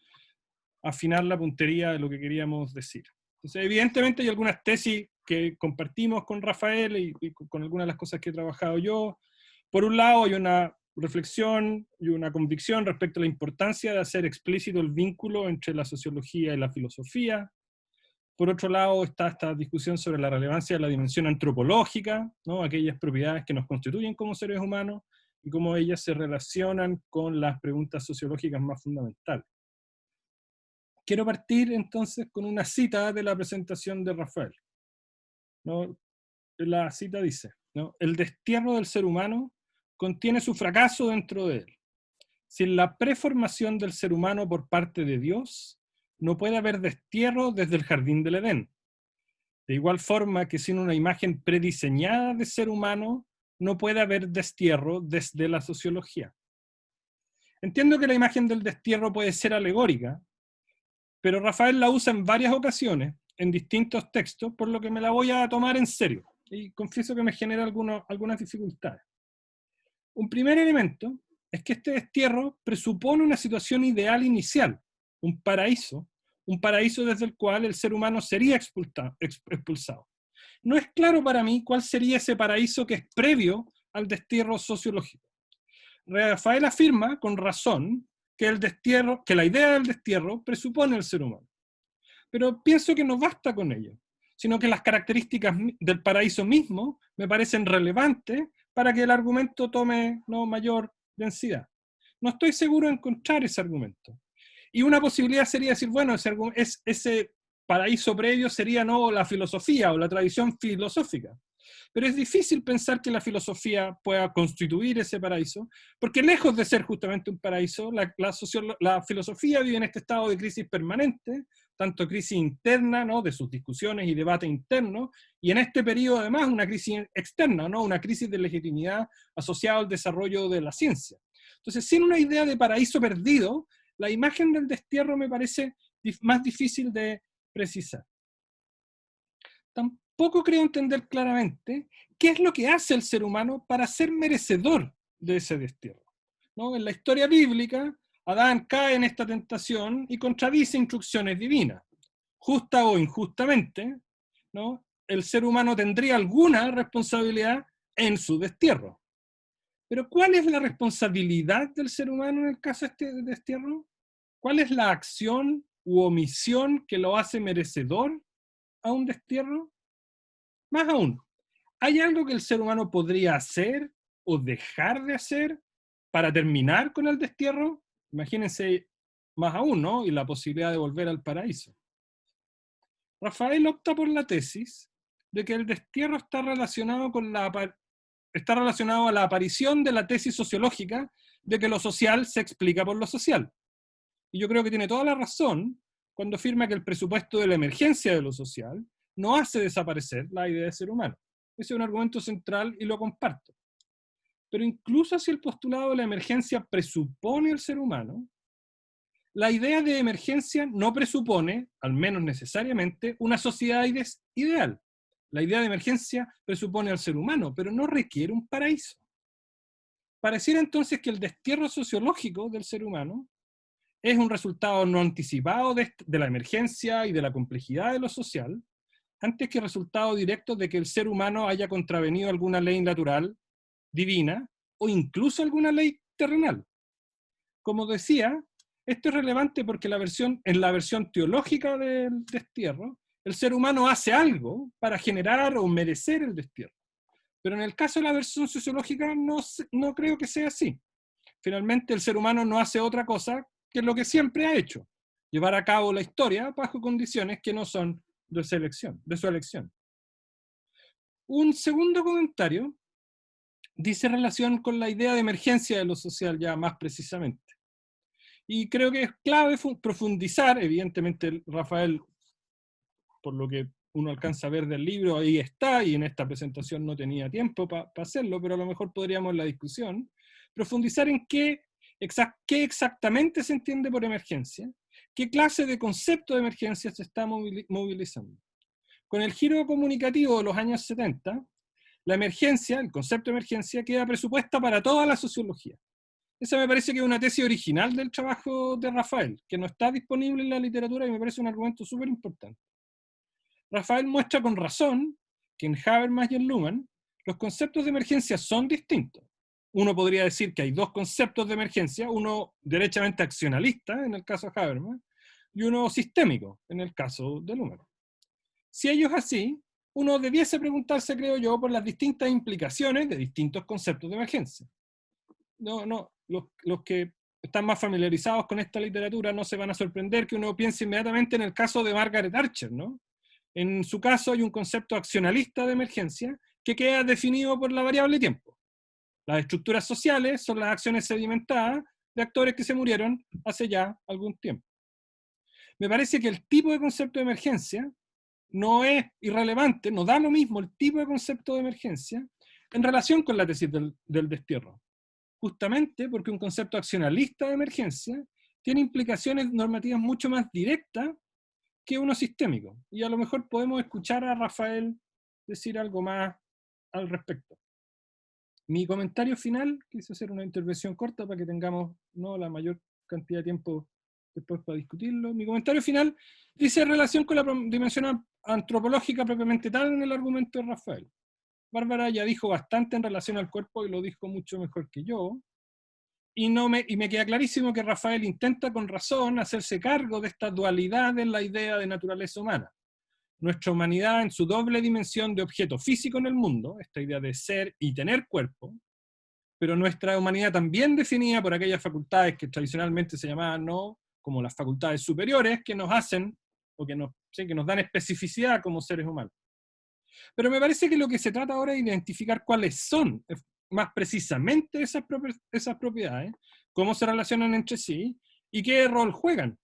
afinar la puntería de lo que queríamos decir. Entonces, evidentemente hay algunas tesis que compartimos con Rafael y con algunas de las cosas que he trabajado yo. Por un lado, hay una reflexión y una convicción respecto a la importancia de hacer explícito el vínculo entre la sociología y la filosofía. Por otro lado, está esta discusión sobre la relevancia de la dimensión antropológica, ¿no?, aquellas propiedades que nos constituyen como seres humanos y cómo ellas se relacionan con las preguntas sociológicas más fundamentales. Quiero partir entonces con una cita de la presentación de Rafael, ¿no? La cita dice, ¿no?: el destierro del ser humano contiene su fracaso dentro de él. Sin la preformación del ser humano por parte de Dios, no puede haber destierro desde el jardín del Edén. De igual forma que sin una imagen prediseñada de ser humano, no puede haber destierro desde la sociología. Entiendo que la imagen del destierro puede ser alegórica, pero Rafael la usa en varias ocasiones, en distintos textos, por lo que me la voy a tomar en serio, y confieso que me genera algunas dificultades. Un primer elemento es que este destierro presupone una situación ideal inicial, un paraíso desde el cual el ser humano sería expulsado. No es claro para mí cuál sería ese paraíso que es previo al destierro sociológico. Rafael afirma, con razón, que la idea del destierro presupone el ser humano. Pero pienso que no basta con ello, sino que las características del paraíso mismo me parecen relevantes para que el argumento tome, ¿no?, mayor densidad. No estoy seguro de encontrar ese argumento. Y una posibilidad sería decir, bueno, ese paraíso previo sería, ¿no?, la filosofía o la tradición filosófica. Pero es difícil pensar que la filosofía pueda constituir ese paraíso, porque lejos de ser justamente un paraíso, la filosofía vive en este estado de crisis permanente, tanto crisis interna, ¿no?, de sus discusiones y debate interno, y en este periodo además una crisis externa, ¿no?, una crisis de legitimidad asociada al desarrollo de la ciencia. Entonces, sin una idea de paraíso perdido, la imagen del destierro me parece más difícil de precisar. Tampoco creo entender claramente qué es lo que hace el ser humano para ser merecedor de ese destierro, ¿no? En la historia bíblica, Adán cae en esta tentación y contradice instrucciones divinas. justa o injustamente, ¿no?, el ser humano tendría alguna responsabilidad en su destierro. Pero ¿cuál es la responsabilidad del ser humano en el caso de este destierro? ¿Cuál es la acción u omisión que lo hace merecedor a un destierro? Más aún, ¿hay algo que el ser humano podría hacer o dejar de hacer para terminar con el destierro? Imagínense más aún, ¿no? Y la posibilidad de volver al paraíso. Rafael opta por la tesis de que el destierro está relacionado a la aparición de la tesis sociológica de que lo social se explica por lo social. Y yo creo que tiene toda la razón cuando afirma que el presupuesto de la emergencia de lo social no hace desaparecer la idea de ser humano. Ese es un argumento central y lo comparto. Pero incluso si el postulado de la emergencia presupone el ser humano, la idea de emergencia no presupone, al menos necesariamente, una sociedad ideal. La idea de emergencia presupone al ser humano, pero no requiere un paraíso. Pareciera entonces que el destierro sociológico del ser humano es un resultado no anticipado de la emergencia y de la complejidad de lo social, antes que resultado directo de que el ser humano haya contravenido alguna ley natural, divina, o incluso alguna ley terrenal. Como decía, esto es relevante porque en la versión teológica del destierro, el ser humano hace algo para generar o merecer el destierro. Pero en el caso de la versión sociológica no creo que sea así. Finalmente, el ser humano no hace otra cosa que lo que siempre ha hecho: llevar a cabo la historia bajo condiciones que no son de su elección. Un segundo comentario dice relación con la idea de emergencia de lo social ya más precisamente. Y creo que es clave profundizar, evidentemente Rafael, por lo que uno alcanza a ver del libro, ahí está, y en esta presentación no tenía tiempo para hacerlo, pero a lo mejor podríamos en la discusión profundizar en qué exactamente se entiende por emergencia, qué clase de concepto de emergencia se está movilizando. Con el giro comunicativo de los años 70, la emergencia, el concepto de emergencia, queda presupuesta para toda la sociología. Esa me parece que es una tesis original del trabajo de Rafael, que no está disponible en la literatura y me parece un argumento súper importante. Rafael muestra con razón que en Habermas y en Luhmann los conceptos de emergencia son distintos. Uno podría decir que hay dos conceptos de emergencia, uno derechamente accionalista, en el caso de Habermas, y uno sistémico, en el caso de Luhmann. Si ello es así, uno debiese preguntarse, creo yo, por las distintas implicaciones de distintos conceptos de emergencia. Los que están más familiarizados con esta literatura no se van a sorprender que uno piense inmediatamente en el caso de Margaret Archer, ¿no? En su caso hay un concepto accionalista de emergencia que queda definido por la variable tiempo. Las estructuras sociales son las acciones sedimentadas de actores que se murieron hace ya algún tiempo. Me parece que el tipo de concepto de emergencia no es irrelevante, no da lo mismo el tipo de concepto de emergencia en relación con la tesis del destierro. Justamente porque un concepto accionalista de emergencia tiene implicaciones normativas mucho más directas que uno sistémico. Y a lo mejor podemos escuchar a Rafael decir algo más al respecto. Mi comentario final, quise hacer una intervención corta para que tengamos la mayor cantidad de tiempo después para discutirlo. Mi comentario final dice en relación con la dimensión antropológica propiamente tal en el argumento de Rafael. Bárbara ya dijo bastante en relación al cuerpo y lo dijo mucho mejor que yo. Y me queda clarísimo que Rafael intenta con razón hacerse cargo de esta dualidad en la idea de naturaleza humana. Nuestra humanidad en su doble dimensión de objeto físico en el mundo, esta idea de ser y tener cuerpo, pero nuestra humanidad también definida por aquellas facultades que tradicionalmente se llamaban como las facultades superiores que nos hacen, o que nos dan especificidad como seres humanos. Pero me parece que lo que se trata ahora es identificar cuáles son más precisamente esas propiedades, cómo se relacionan entre sí y qué rol juegan.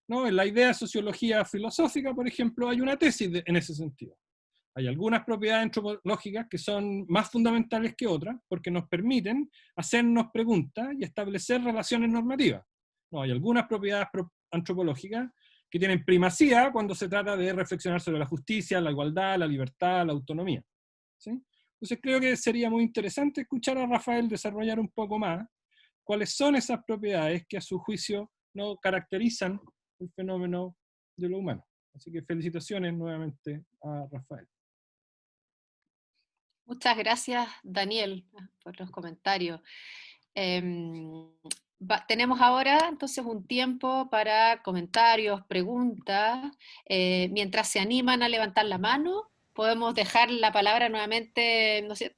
¿No? En la idea de sociología filosófica, por ejemplo, hay una tesis en ese sentido. Hay algunas propiedades antropológicas que son más fundamentales que otras porque nos permiten hacernos preguntas y establecer relaciones normativas. No, hay algunas propiedades antropológicas que tienen primacía cuando se trata de reflexionar sobre la justicia, la igualdad, la libertad, la autonomía. ¿Sí? Entonces creo que sería muy interesante escuchar a Rafael desarrollar un poco más cuáles son esas propiedades que a su juicio no caracterizan el fenómeno de lo humano. Así que felicitaciones nuevamente a Rafael. Muchas gracias, Daniel, por los comentarios. Tenemos ahora entonces un tiempo para comentarios, preguntas. Mientras se animan a levantar la mano, podemos dejar la palabra nuevamente, no sé,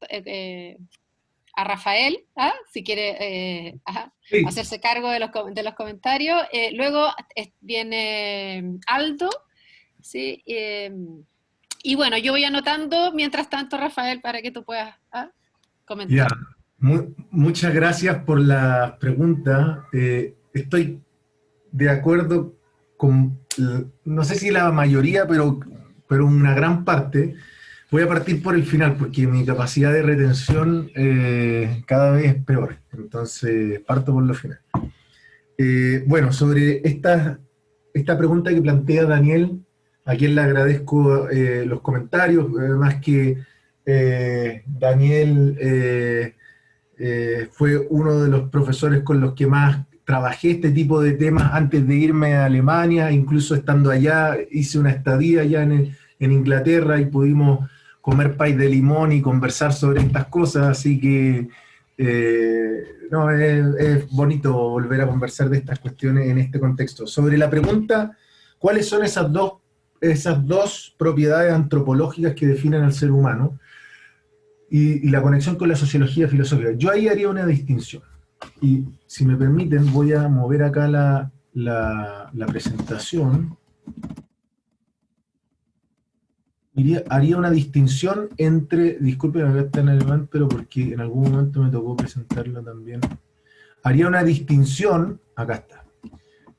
a Rafael, ¿ah? Si quiere Sí. hacerse cargo de los comentarios. Luego viene Aldo, ¿sí? Y bueno, yo voy anotando mientras tanto, Rafael, para que tú puedas comentar. Ya, muchas gracias por la pregunta. Estoy de acuerdo con, no sé si la mayoría, pero una gran parte. Voy a partir por el final, porque mi capacidad de retención cada vez es peor. Entonces, parto por lo final. Bueno, sobre esta pregunta que plantea Daniel, a quien le agradezco los comentarios, además que Daniel fue uno de los profesores con los que más trabajé este tipo de temas antes de irme a Alemania. Incluso estando allá, hice una estadía allá en Inglaterra y pudimos comer pay de limón y conversar sobre estas cosas, así que no, es bonito volver a conversar de estas cuestiones en este contexto. Sobre la pregunta, ¿cuáles son esas dos propiedades antropológicas que definen al ser humano? Y la conexión con la sociología filosófica. Yo ahí haría una distinción. Y si me permiten, voy a mover acá la presentación. Haría una distinción entre, disculpen, acá está en alemán, pero porque en algún momento me tocó presentarlo también. Haría una distinción, acá está,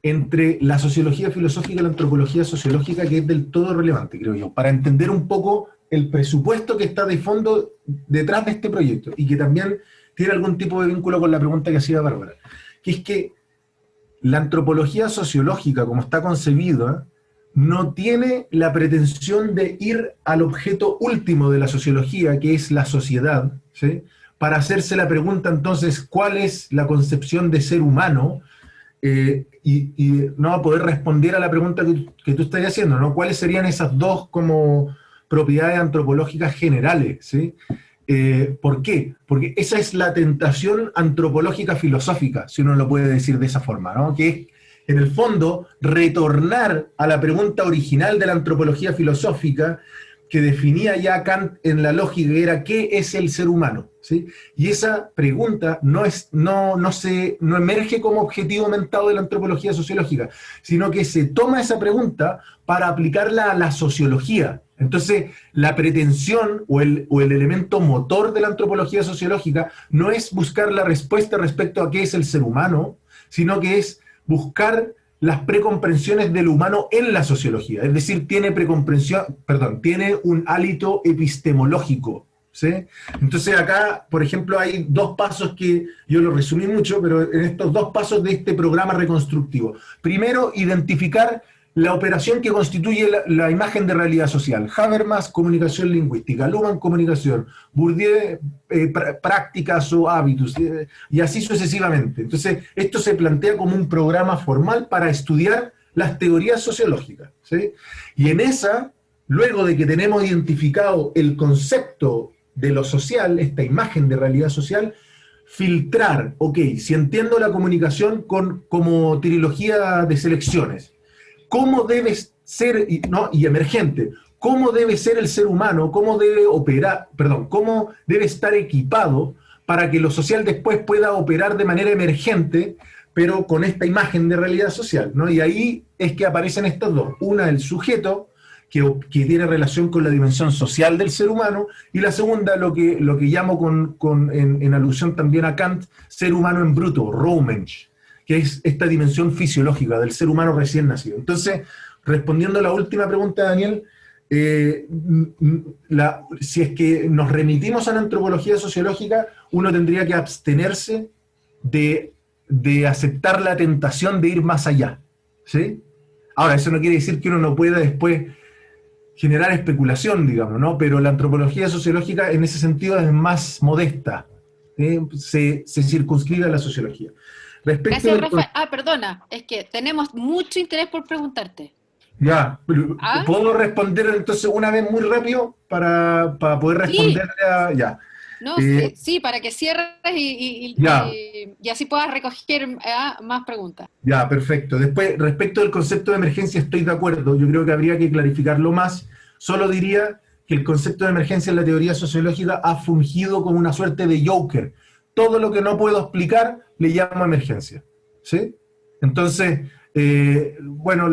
entre la sociología filosófica y la antropología sociológica, que es del todo relevante, creo yo, para entender un poco el presupuesto que está de fondo detrás de este proyecto, y que también tiene algún tipo de vínculo con la pregunta que hacía Bárbara, que es que la antropología sociológica, como está concebida, no tiene la pretensión de ir al objeto último de la sociología, que es la sociedad, ¿sí? Para hacerse la pregunta entonces, ¿cuál es la concepción de ser humano? Y no va a poder responder a la pregunta que tú estás haciendo, ¿no? ¿Cuáles serían esas dos como propiedades antropológicas generales, ¿sí? ¿Por qué? Porque esa es la tentación antropológica filosófica, si uno lo puede decir de esa forma, ¿no? Que es, en el fondo, retornar a la pregunta original de la antropología filosófica que definía ya Kant en la lógica, que era ¿qué es el ser humano? ¿Sí? Y esa pregunta no emerge como objetivo aumentado de la antropología sociológica, sino que se toma esa pregunta para aplicarla a la sociología. Entonces, la pretensión o el elemento motor de la antropología sociológica no es buscar la respuesta respecto a qué es el ser humano, sino que es buscar las precomprensiones del humano en la sociología. Es decir, tiene un hálito epistemológico, ¿sí? Entonces acá, por ejemplo, hay dos pasos que yo lo resumí mucho, pero en estos dos pasos de este programa reconstructivo. Primero, identificar la operación que constituye la imagen de realidad social. Habermas, comunicación lingüística; Luhmann, comunicación; Bourdieu, prácticas o hábitos, y así sucesivamente. Entonces, esto se plantea como un programa formal para estudiar las teorías sociológicas, ¿sí? Y en esa, luego de que tenemos identificado el concepto de lo social, esta imagen de realidad social, filtrar, ok, si entiendo la comunicación como trilogía de selecciones, ¿cómo debe ser, y emergente, cómo debe ser el ser humano, cómo debe estar equipado para que lo social después pueda operar de manera emergente, pero con esta imagen de realidad social, ¿no? Y ahí es que aparecen estas dos. Una, el sujeto, que tiene relación con la dimensión social del ser humano, y la segunda, lo que llamo en alusión también a Kant, ser humano en bruto, Rohmensch, que es esta dimensión fisiológica del ser humano recién nacido. Entonces, respondiendo a la última pregunta, Daniel, si es que nos remitimos a la antropología sociológica, uno tendría que abstenerse de aceptar la tentación de ir más allá, ¿sí? Ahora, eso no quiere decir que uno no pueda después generar especulación, digamos, ¿no? Pero la antropología sociológica en ese sentido es más modesta, se circunscribe a la sociología. Gracias, Rafael. Perdona, es que tenemos mucho interés por preguntarte. Ya, pero ¿Ah? ¿puedo responder entonces una vez muy rápido para poder Sí, responderle a... Ya, no, eh, sí, para que cierres ya, y así puedas recoger más preguntas. ya, perfecto. Después, respecto del concepto de emergencia, estoy de acuerdo. Yo creo que habría que clarificarlo más. Solo diría que el concepto de emergencia en la teoría sociológica ha fungido como una suerte de Joker. Todo lo que no puedo explicar le llamo emergencia. ¿Sí? Entonces, bueno,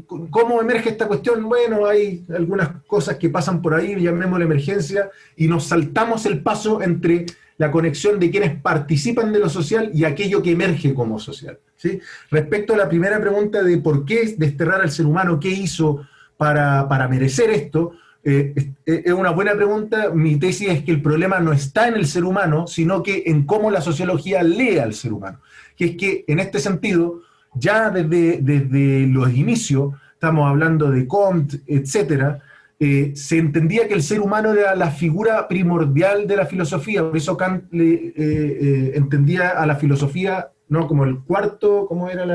¿cómo emerge esta cuestión? Bueno, hay algunas cosas que pasan por ahí, llamémosle emergencia, y nos saltamos el paso entre la conexión de quienes participan de lo social y aquello que emerge como social. ¿Sí? Respecto a la primera pregunta de por qué desterrar al ser humano, qué hizo para merecer esto, es una buena pregunta. Mi tesis es que el problema no está en el ser humano, sino que en cómo la sociología lee al ser humano. Que es que en este sentido, ya desde los inicios, estamos hablando de Comte, etcétera, se entendía que el ser humano era la figura primordial de la filosofía. Por eso Kant entendía a la filosofía, ¿no?, como el cuarto, ¿cómo era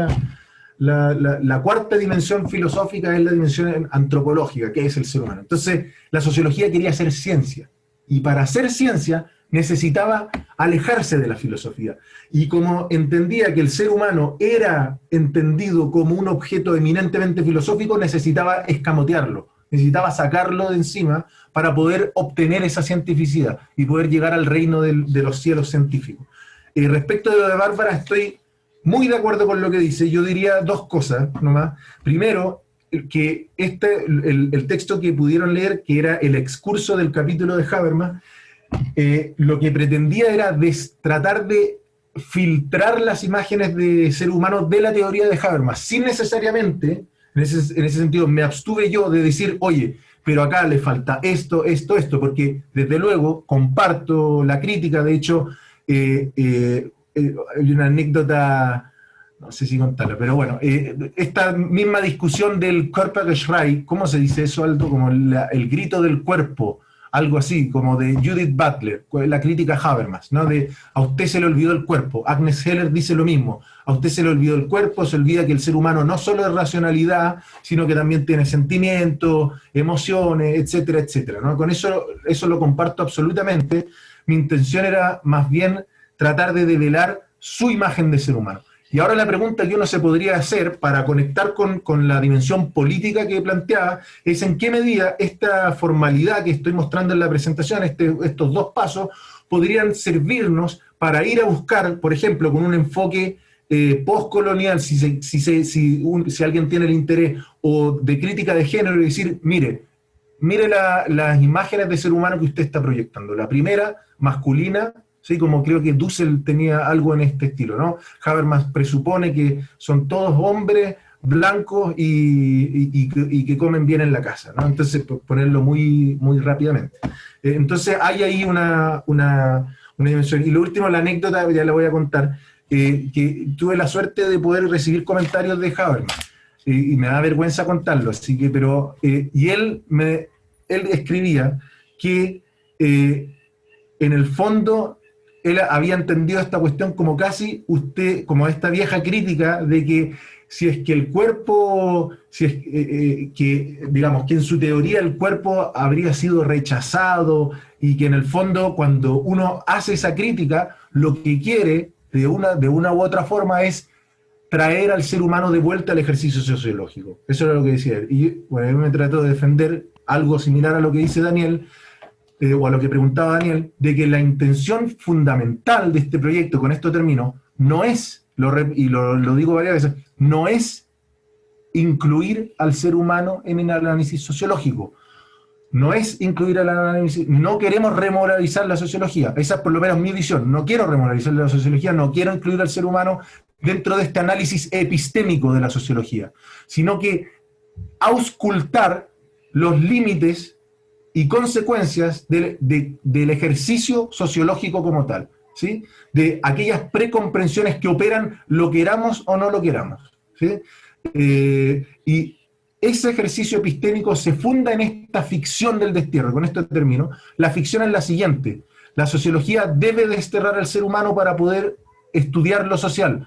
la cuarta dimensión filosófica? Es la dimensión antropológica, que es el ser humano. Entonces, la sociología quería hacer ciencia, y para hacer ciencia necesitaba alejarse de la filosofía. Y como entendía que el ser humano era entendido como un objeto eminentemente filosófico, necesitaba escamotearlo, necesitaba sacarlo de encima para poder obtener esa cientificidad y poder llegar al reino de los cielos científicos. Respecto de lo de Bárbara, estoy muy de acuerdo con lo que dice. Yo diría dos cosas nomás. Primero, que el texto que pudieron leer, que era el excurso del capítulo de Habermas, lo que pretendía era tratar de filtrar las imágenes de ser humano de la teoría de Habermas, sin necesariamente, en ese sentido, me abstuve yo de decir, oye, pero acá le falta esto, porque desde luego comparto la crítica. De hecho, hay una anécdota, no sé si contarla, pero bueno, esta misma discusión del Körpergeschrei, ¿cómo se dice eso, Aldo? Como el grito del cuerpo, algo así, como de Judith Butler, la crítica a Habermas, ¿no? De a usted se le olvidó el cuerpo. Agnes Heller dice lo mismo, a usted se le olvidó el cuerpo, se olvida que el ser humano no solo es racionalidad, sino que también tiene sentimientos, emociones, etcétera, etcétera, ¿no? Con eso lo comparto absolutamente. Mi intención era más bien tratar de develar su imagen de ser humano. Y ahora la pregunta que uno se podría hacer para conectar con la dimensión política que planteaba es en qué medida esta formalidad que estoy mostrando en la presentación, estos dos pasos, podrían servirnos para ir a buscar, por ejemplo, con un enfoque postcolonial, si alguien tiene el interés, o de crítica de género, y decir, mire las imágenes de ser humano que usted está proyectando. La primera, masculina, ¿sí? Como creo que Dussel tenía algo en este estilo, ¿no? Habermas presupone que son todos hombres blancos y que comen bien en la casa, ¿no? Entonces, ponerlo muy, muy rápidamente. Entonces, hay ahí una dimensión. Y lo último, la anécdota, ya la voy a contar, que tuve la suerte de poder recibir comentarios de Habermas, y me da vergüenza contarlo, así que, pero, y él escribía que en el fondo él había entendido esta cuestión como casi como esta vieja crítica de que si es que el cuerpo, digamos, que en su teoría el cuerpo habría sido rechazado, y que en el fondo cuando uno hace esa crítica, lo que quiere de una u otra forma es traer al ser humano de vuelta al ejercicio sociológico. Eso era lo que decía él. Y bueno, yo me trato de defender algo similar a lo que dice Daniel, o a lo que preguntaba Daniel, de que la intención fundamental de este proyecto, con esto termino, no es, y lo digo varias veces, no es incluir al ser humano en el análisis sociológico. No es incluir al análisis, no queremos remoralizar la sociología, esa es por lo menos mi visión, no quiero remoralizar la sociología, no quiero incluir al ser humano dentro de este análisis epistémico de la sociología, sino que auscultar los límites y consecuencias del ejercicio sociológico como tal, ¿sí? De aquellas precomprensiones que operan, lo queramos o no lo queramos, ¿sí? Y ese ejercicio epistémico se funda en esta ficción del destierro. Con esto termino. La ficción es la siguiente: la sociología debe desterrar al ser humano para poder estudiar lo social.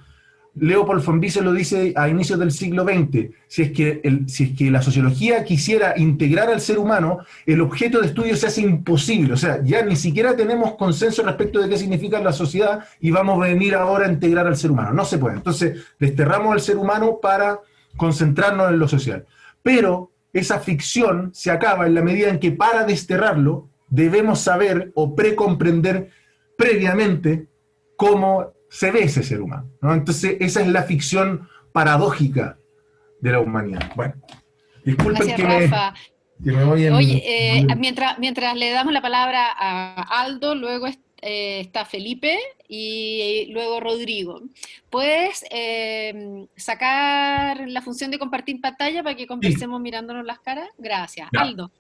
Leopold von Wiese lo dice a inicios del siglo XX, si es que la sociología quisiera integrar al ser humano, el objeto de estudio se hace imposible, o sea, ya ni siquiera tenemos consenso respecto de qué significa la sociedad y vamos a venir ahora a integrar al ser humano, no se puede. Entonces, desterramos al ser humano para concentrarnos en lo social. Pero esa ficción se acaba en la medida en que para desterrarlo debemos saber o precomprender previamente cómo se ve ese ser humano, ¿no? Entonces, esa es la ficción paradójica de la humanidad. Bueno, disculpen Gracias, que me voy en... Oye, mientras le damos la palabra a Aldo, luego está Felipe y luego Rodrigo. ¿Puedes sacar la función de compartir pantalla para que conversemos mirándonos las caras? Gracias. Ya. Aldo.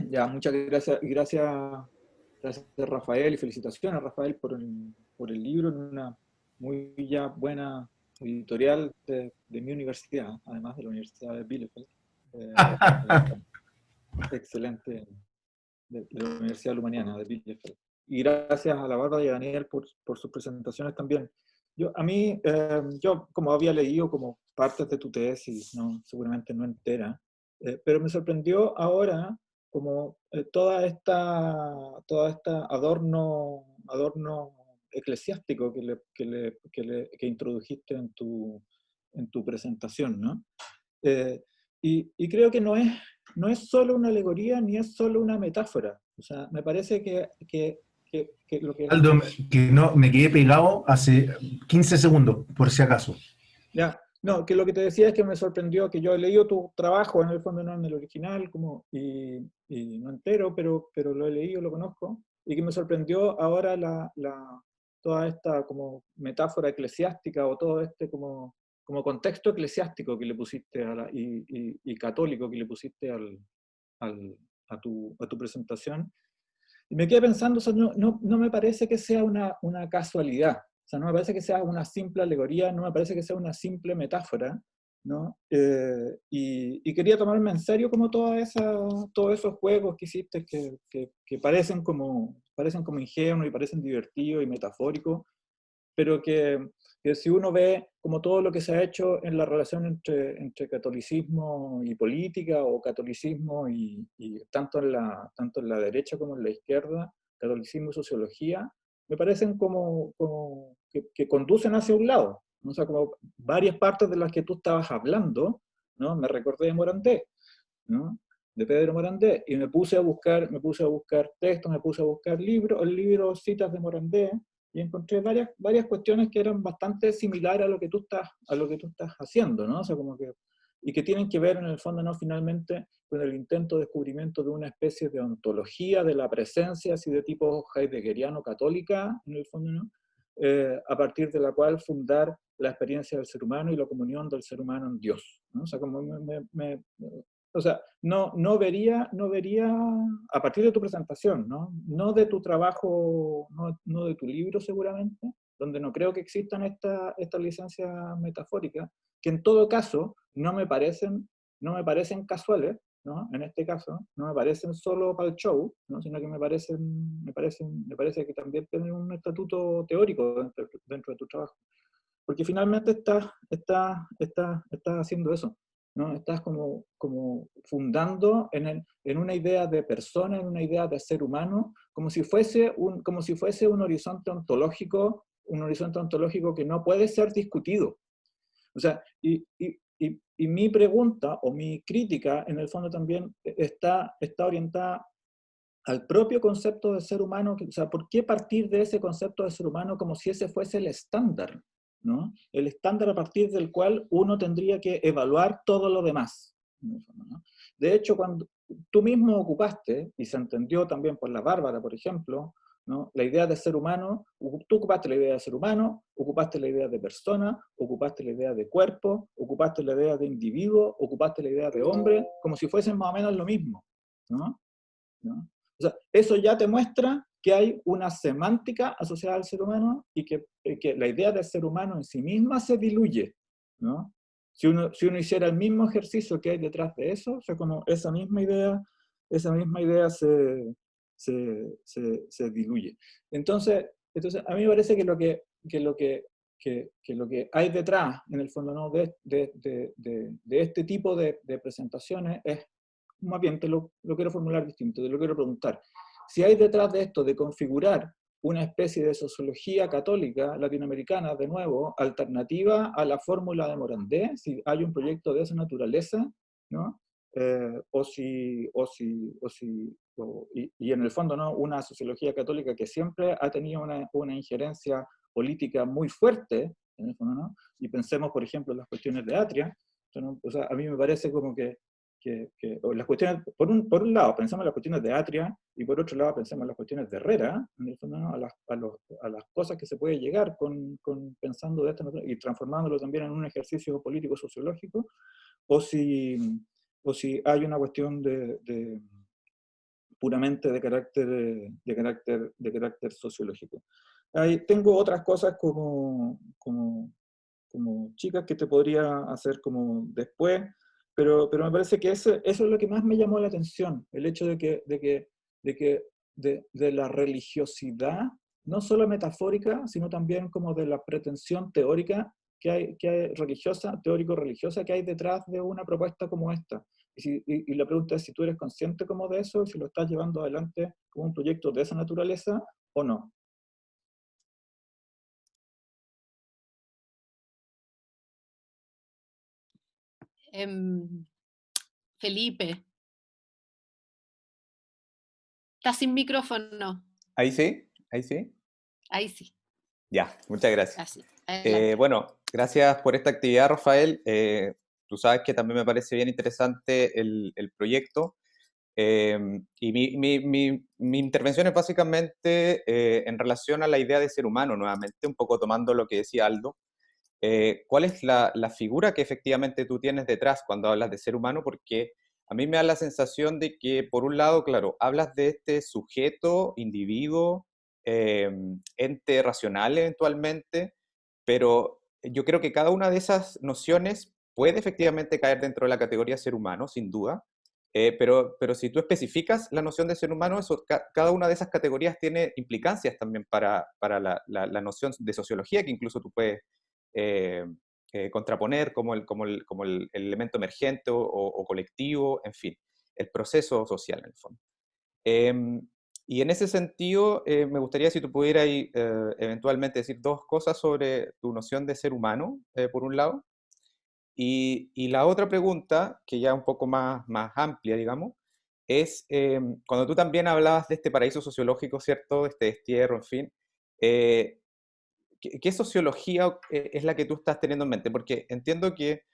Ya, muchas gracias. Gracias Rafael, y felicitaciones a Rafael por el libro, en una muy ya buena editorial de mi universidad, además de la Universidad de Bielefeld. Excelente, de la Universidad Lumaniana de Bielefeld. Y gracias a la Bárbara y a Daniel por sus presentaciones también. Yo, como había leído como partes de tu tesis, seguramente no entera, pero me sorprendió ahora como toda esta adorno eclesiástico que introdujiste en tu presentación, ¿no? Y creo que no es solo una alegoría ni es solo una metáfora. O sea, me parece que lo que... Aldo, que no, me quedé pegado hace 15 segundos, por si acaso. Ya, no, que lo que te decía es que me sorprendió que yo he leído tu trabajo, en el fondo no en el original, y no entero, pero lo he leído, lo conozco, y que me sorprendió ahora toda esta como metáfora eclesiástica o todo este como contexto eclesiástico que le pusiste y católico que le pusiste a tu presentación. Y me quedé pensando, o sea, no me parece que sea una casualidad. O sea, no me parece que sea una simple alegoría, no me parece que sea una simple metáfora, ¿no? Y quería tomarme en serio como todos esos juegos que hiciste que parecen como ingenuos y parecen divertidos y metafóricos, pero que si uno ve como todo lo que se ha hecho en la relación entre catolicismo y política, o catolicismo y tanto en la derecha como en la izquierda, catolicismo y sociología, me parecen como que conducen hacia un lado, ¿no? O sea, como varias partes de las que tú estabas hablando, ¿no? Me recordé de Morandé, ¿no? De Pedro Morandé, y me puse a buscar textos, me puse a buscar libros, citas de Morandé, y encontré varias cuestiones que eran bastante similares a lo que tú estás haciendo, ¿no? O sea, y que tienen que ver en el fondo, ¿no? Finalmente, con el intento de descubrimiento de una especie de ontología de la presencia, así de tipo heideggeriano-católica, en el fondo, ¿no? A partir de la cual fundar la experiencia del ser humano y la comunión del ser humano en Dios, ¿no? O sea, como o sea, no vería, a partir de tu presentación, no de tu trabajo, no de tu libro seguramente, donde no creo que existan estas licencias metafóricas, que en todo caso no me parecen casuales, ¿no? En este caso, no me parecen solo para el show, ¿no? Sino que me parece que también tienen un estatuto teórico dentro de tu trabajo. Porque finalmente estás haciendo eso, ¿no? Estás como fundando en una idea de persona, en una idea de ser humano, como si fuese un horizonte ontológico que no puede ser discutido. O sea, y mi pregunta o mi crítica en el fondo también está orientada al propio concepto de ser humano. O sea, ¿por qué partir de ese concepto de ser humano como si ese fuese el estándar, ¿no? El estándar a partir del cual uno tendría que evaluar todo lo demás, ¿no? De hecho, cuando tú mismo ocupaste, y se entendió también por la Bárbara, por ejemplo, ¿no? La idea de ser humano, tú ocupaste la idea de ser humano, ocupaste la idea de persona, ocupaste la idea de cuerpo, ocupaste la idea de individuo, ocupaste la idea de hombre, como si fuesen más o menos lo mismo, ¿no? ¿No? O sea, eso ya te muestra que hay una semántica asociada al ser humano y que la idea del ser humano en sí misma se diluye, ¿no? Si uno hiciera el mismo ejercicio que hay detrás de eso, o sea, como esa misma idea se diluye. Entonces, a mí me parece que lo que que lo que hay detrás, en el fondo, ¿no? de este tipo de presentaciones es, más bien lo quiero formular distinto, te lo quiero preguntar. Si hay detrás de esto de configurar una especie de sociología católica latinoamericana, de nuevo, alternativa a la fórmula de Morandé, si hay un proyecto de esa naturaleza, ¿no? Y en el fondo, ¿no? Una sociología católica que siempre ha tenido una injerencia política muy fuerte, en el fondo, ¿no? Y pensemos, por ejemplo, en las cuestiones de Atria, ¿no? O sea, a mí me parece como que las cuestiones, por un lado, pensamos en las cuestiones de Atria, y por otro lado, pensamos en las cuestiones de Herrera, en el fondo, ¿no? a las cosas que se puede llegar pensando de esta manera, y transformándolo también en un ejercicio político-sociológico, o si hay una cuestión puramente de carácter sociológico. Ahí tengo otras cosas como chicas que te podría hacer como después, pero me parece que eso es lo que más me llamó la atención, el hecho de la religiosidad, no solo metafórica, sino también como de la pretensión teórica que hay religiosa, teórico-religiosa, que hay detrás de una propuesta como esta. Y la pregunta es si tú eres consciente como de eso, si lo estás llevando adelante como un proyecto de esa naturaleza o no. Felipe. Estás sin micrófono. ¿Ahí sí? ¿Ahí sí? Ahí sí. Ya, muchas gracias. Así. Adelante. Bueno, gracias por esta actividad, Rafael. Tú sabes que también me parece bien interesante el proyecto. Y mi intervención es básicamente en relación a la idea de ser humano, nuevamente, un poco tomando lo que decía Aldo. ¿Cuál es la figura que efectivamente tú tienes detrás cuando hablas de ser humano? Porque a mí me da la sensación de que, por un lado, claro, hablas de este sujeto, individuo, ente racional eventualmente, pero yo creo que cada una de esas nociones puede efectivamente caer dentro de la categoría ser humano, sin duda, pero si tú especificas la noción de ser humano, cada una de esas categorías tiene implicancias también para la noción de sociología que incluso tú puedes contraponer como el elemento emergente o colectivo, en fin, el proceso social en el fondo. Y en ese sentido, me gustaría si tú pudieras eventualmente decir dos cosas sobre tu noción de ser humano, por un lado, y la otra pregunta, que ya es un poco más amplia, digamos, es cuando tú también hablabas de este paraíso sociológico, ¿cierto? Este destierro, en fin, ¿qué sociología es la que tú estás teniendo en mente? Porque entiendo que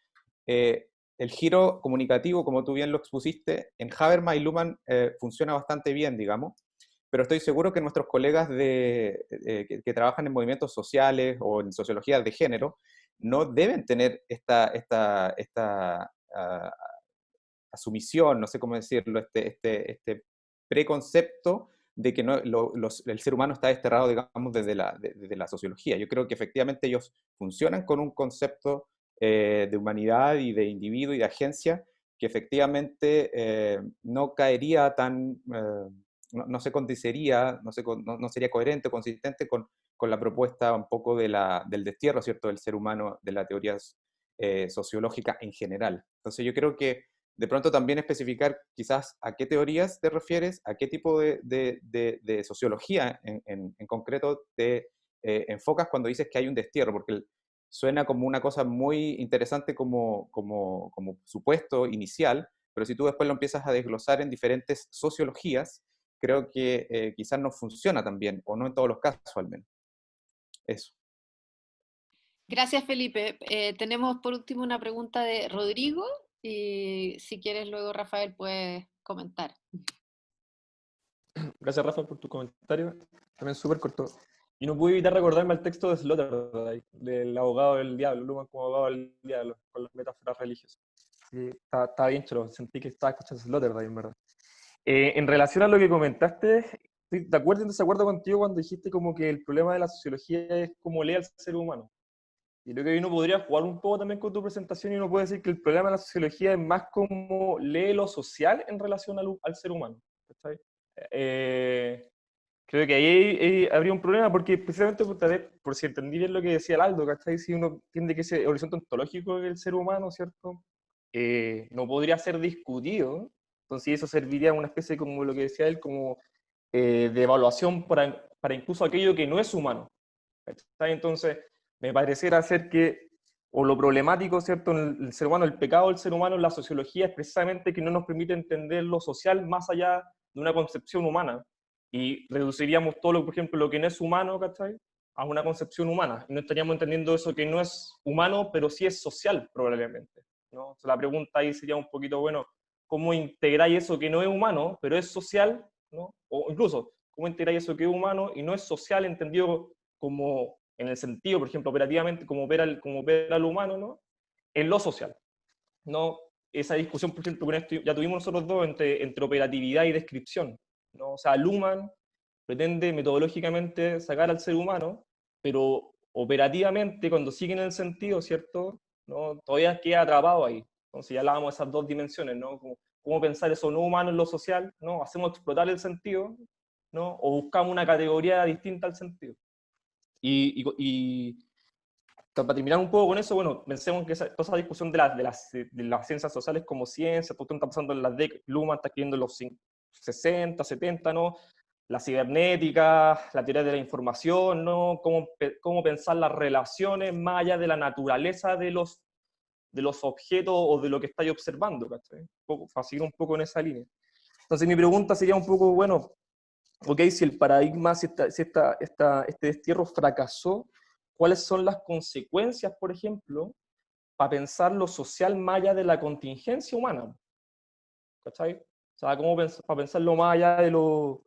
el giro comunicativo, como tú bien lo expusiste, en Habermas y Luhmann funciona bastante bien, digamos, pero estoy seguro que nuestros colegas que trabajan en movimientos sociales o en sociología de género no deben tener esta asumición, no sé cómo decirlo, este preconcepto de que el ser humano está desterrado, digamos, desde la sociología. Yo creo que efectivamente ellos funcionan con un concepto de humanidad y de individuo y de agencia que efectivamente no caería no se condicería, no sería coherente o consistente con la propuesta un poco del destierro, ¿cierto?, del ser humano, de la teoría sociológica en general. Entonces yo creo que de pronto también especificar quizás a qué teorías te refieres, a qué tipo de sociología en concreto te enfocas cuando dices que hay un destierro, porque suena como una cosa muy interesante como supuesto inicial, pero si tú después lo empiezas a desglosar en diferentes sociologías, creo que quizás no funciona tan bien, o no en todos los casos al menos. Eso. Gracias, Felipe. Tenemos por último una pregunta de Rodrigo, y si quieres luego, Rafael, puedes comentar. Gracias, Rafa, por tu comentario. También súper corto. Y no pude evitar recordarme el texto de Sloterdijk, del abogado del diablo, Luhmann como abogado del diablo, con las metáforas religiosas. Sí, estaba bien chulo, sentí que estaba escuchando Sloterdijk, en verdad. En relación a lo que comentaste, estoy de acuerdo y en desacuerdo contigo cuando dijiste como que el problema de la sociología es cómo lee al ser humano. Y creo que uno podría jugar un poco también con tu presentación y uno puede decir que el problema de la sociología es más como lee lo social en relación al ser humano. ¿Cachai? Creo que ahí habría un problema, porque precisamente por si entendí bien lo que decía el Aldo, ¿cachai? Si uno entiende que ese horizonte ontológico del ser humano, ¿cierto? No podría ser discutido, entonces eso serviría una especie, como lo que decía él, como de evaluación para incluso aquello que no es humano, ¿cachai? Entonces, me pareciera ser que, o lo problemático, ¿cierto?, en el ser humano, el pecado del ser humano en la sociología es precisamente que no nos permite entender lo social más allá de una concepción humana. Y reduciríamos todo, por ejemplo, lo que no es humano, ¿cachai?, a una concepción humana. Y no estaríamos entendiendo eso que no es humano, pero sí es social, probablemente, ¿no? Entonces, la pregunta ahí sería un poquito, bueno, ¿cómo integráis eso que no es humano, pero es social, ¿no? O incluso, ¿cómo integráis eso que es humano y no es social, entendido como, en el sentido, por ejemplo, operativamente, como opera el humano, ¿no?, en lo social, ¿no? Esa discusión, por ejemplo, con esto ya tuvimos nosotros dos entre operatividad y descripción, ¿no? O sea, Luhmann pretende metodológicamente sacar al ser humano, pero operativamente, cuando sigue en el sentido, ¿cierto?, ¿no?, todavía queda atrapado ahí. Entonces ya hablábamos de esas dos dimensiones, ¿no? Cómo pensar eso no humano en lo social, ¿no? Hacemos explotar el sentido, ¿no? O buscamos una categoría distinta al sentido. Y para terminar un poco con eso, bueno, pensemos que toda esa discusión de las ciencias sociales como ciencia, todo está pasando en las décadas, Luhmann está escribiendo en los 60, 70, ¿no? La cibernética, la teoría de la información, ¿no? Cómo pensar las relaciones más allá de la naturaleza de los objetos o de lo que estáis observando, ¿cachai? Para seguir un poco en esa línea. Entonces mi pregunta sería un poco, bueno, ok, si el paradigma, si este destierro fracasó, ¿cuáles son las consecuencias, por ejemplo, para pensar lo social más allá de la contingencia humana? ¿Cachai? O sea, para pensarlo más allá de lo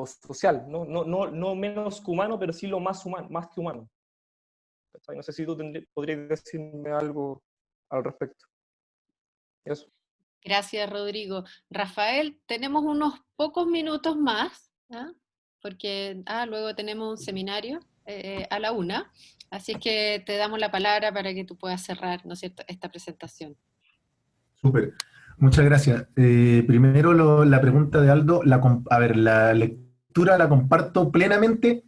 social, no menos que humano, pero sí lo más humano, más que humano. ¿Cachai? No sé si tú podrías decirme algo al respecto. Eso. Gracias, Rodrigo. Rafael, tenemos unos pocos minutos más, ¿ah? Porque luego tenemos un seminario a la 1, así que te damos la palabra para que tú puedas cerrar, ¿no es cierto?, esta presentación. Súper, muchas gracias. Primero la pregunta de Aldo, la lectura la comparto plenamente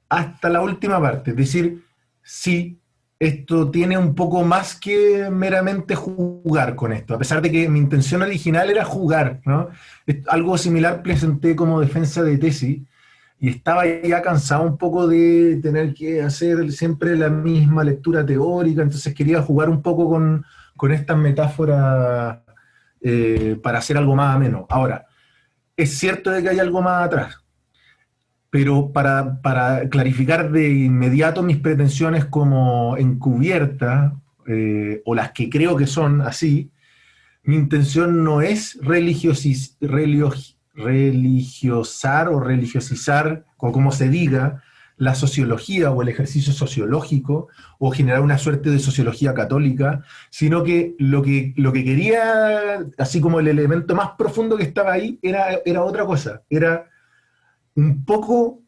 hasta la última parte, es decir, sí, esto tiene un poco más que meramente jugar con esto, a pesar de que mi intención original era jugar, ¿no? Algo similar presenté como defensa de tesis, y estaba ya cansado un poco de tener que hacer siempre la misma lectura teórica, entonces quería jugar un poco con estas metáforas para hacer algo más ameno. Ahora, es cierto de que hay algo más atrás, pero para clarificar de inmediato mis pretensiones como encubiertas, o las que creo que son así, mi intención no es religiosar o religiosizar, o como se diga, la sociología o el ejercicio sociológico, o generar una suerte de sociología católica, sino que lo que quería, así como el elemento más profundo que estaba ahí, era otra cosa, era un poco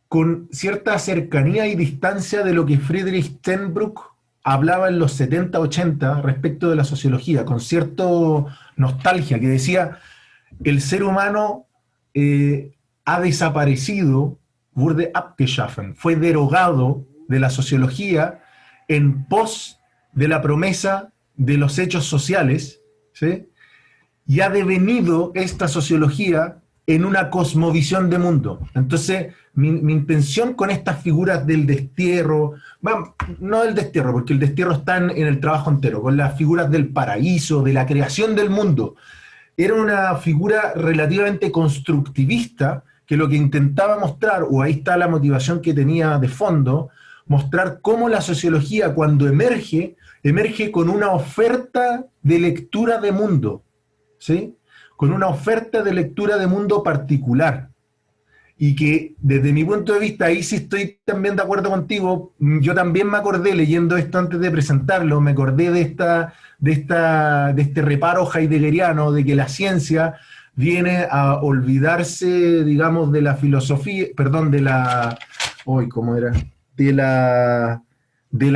con cierta cercanía y distancia de lo que Friedrich Steinbrück hablaba en los 70, 80 respecto de la sociología, con cierta nostalgia, que decía, el ser humano ha desaparecido, wurde abgeschaffen, fue derogado de la sociología en pos de la promesa de los hechos sociales, ¿sí? Y ha devenido esta sociología en una cosmovisión de mundo. Entonces, mi intención con estas figuras del destierro, bueno, no del destierro, porque el destierro está en el trabajo entero, con las figuras del paraíso, de la creación del mundo, era una figura relativamente constructivista, que lo que intentaba mostrar, o ahí está la motivación que tenía de fondo, mostrar cómo la sociología cuando emerge con una oferta de lectura de mundo, ¿sí? Con una oferta de lectura de mundo particular. Y que desde mi punto de vista, ahí sí estoy también de acuerdo contigo, yo también me acordé, leyendo esto antes de presentarlo, me acordé de este reparo heideggeriano de que la ciencia viene a olvidarse, digamos, de la filosofía, perdón, de la, ¿cómo era? De la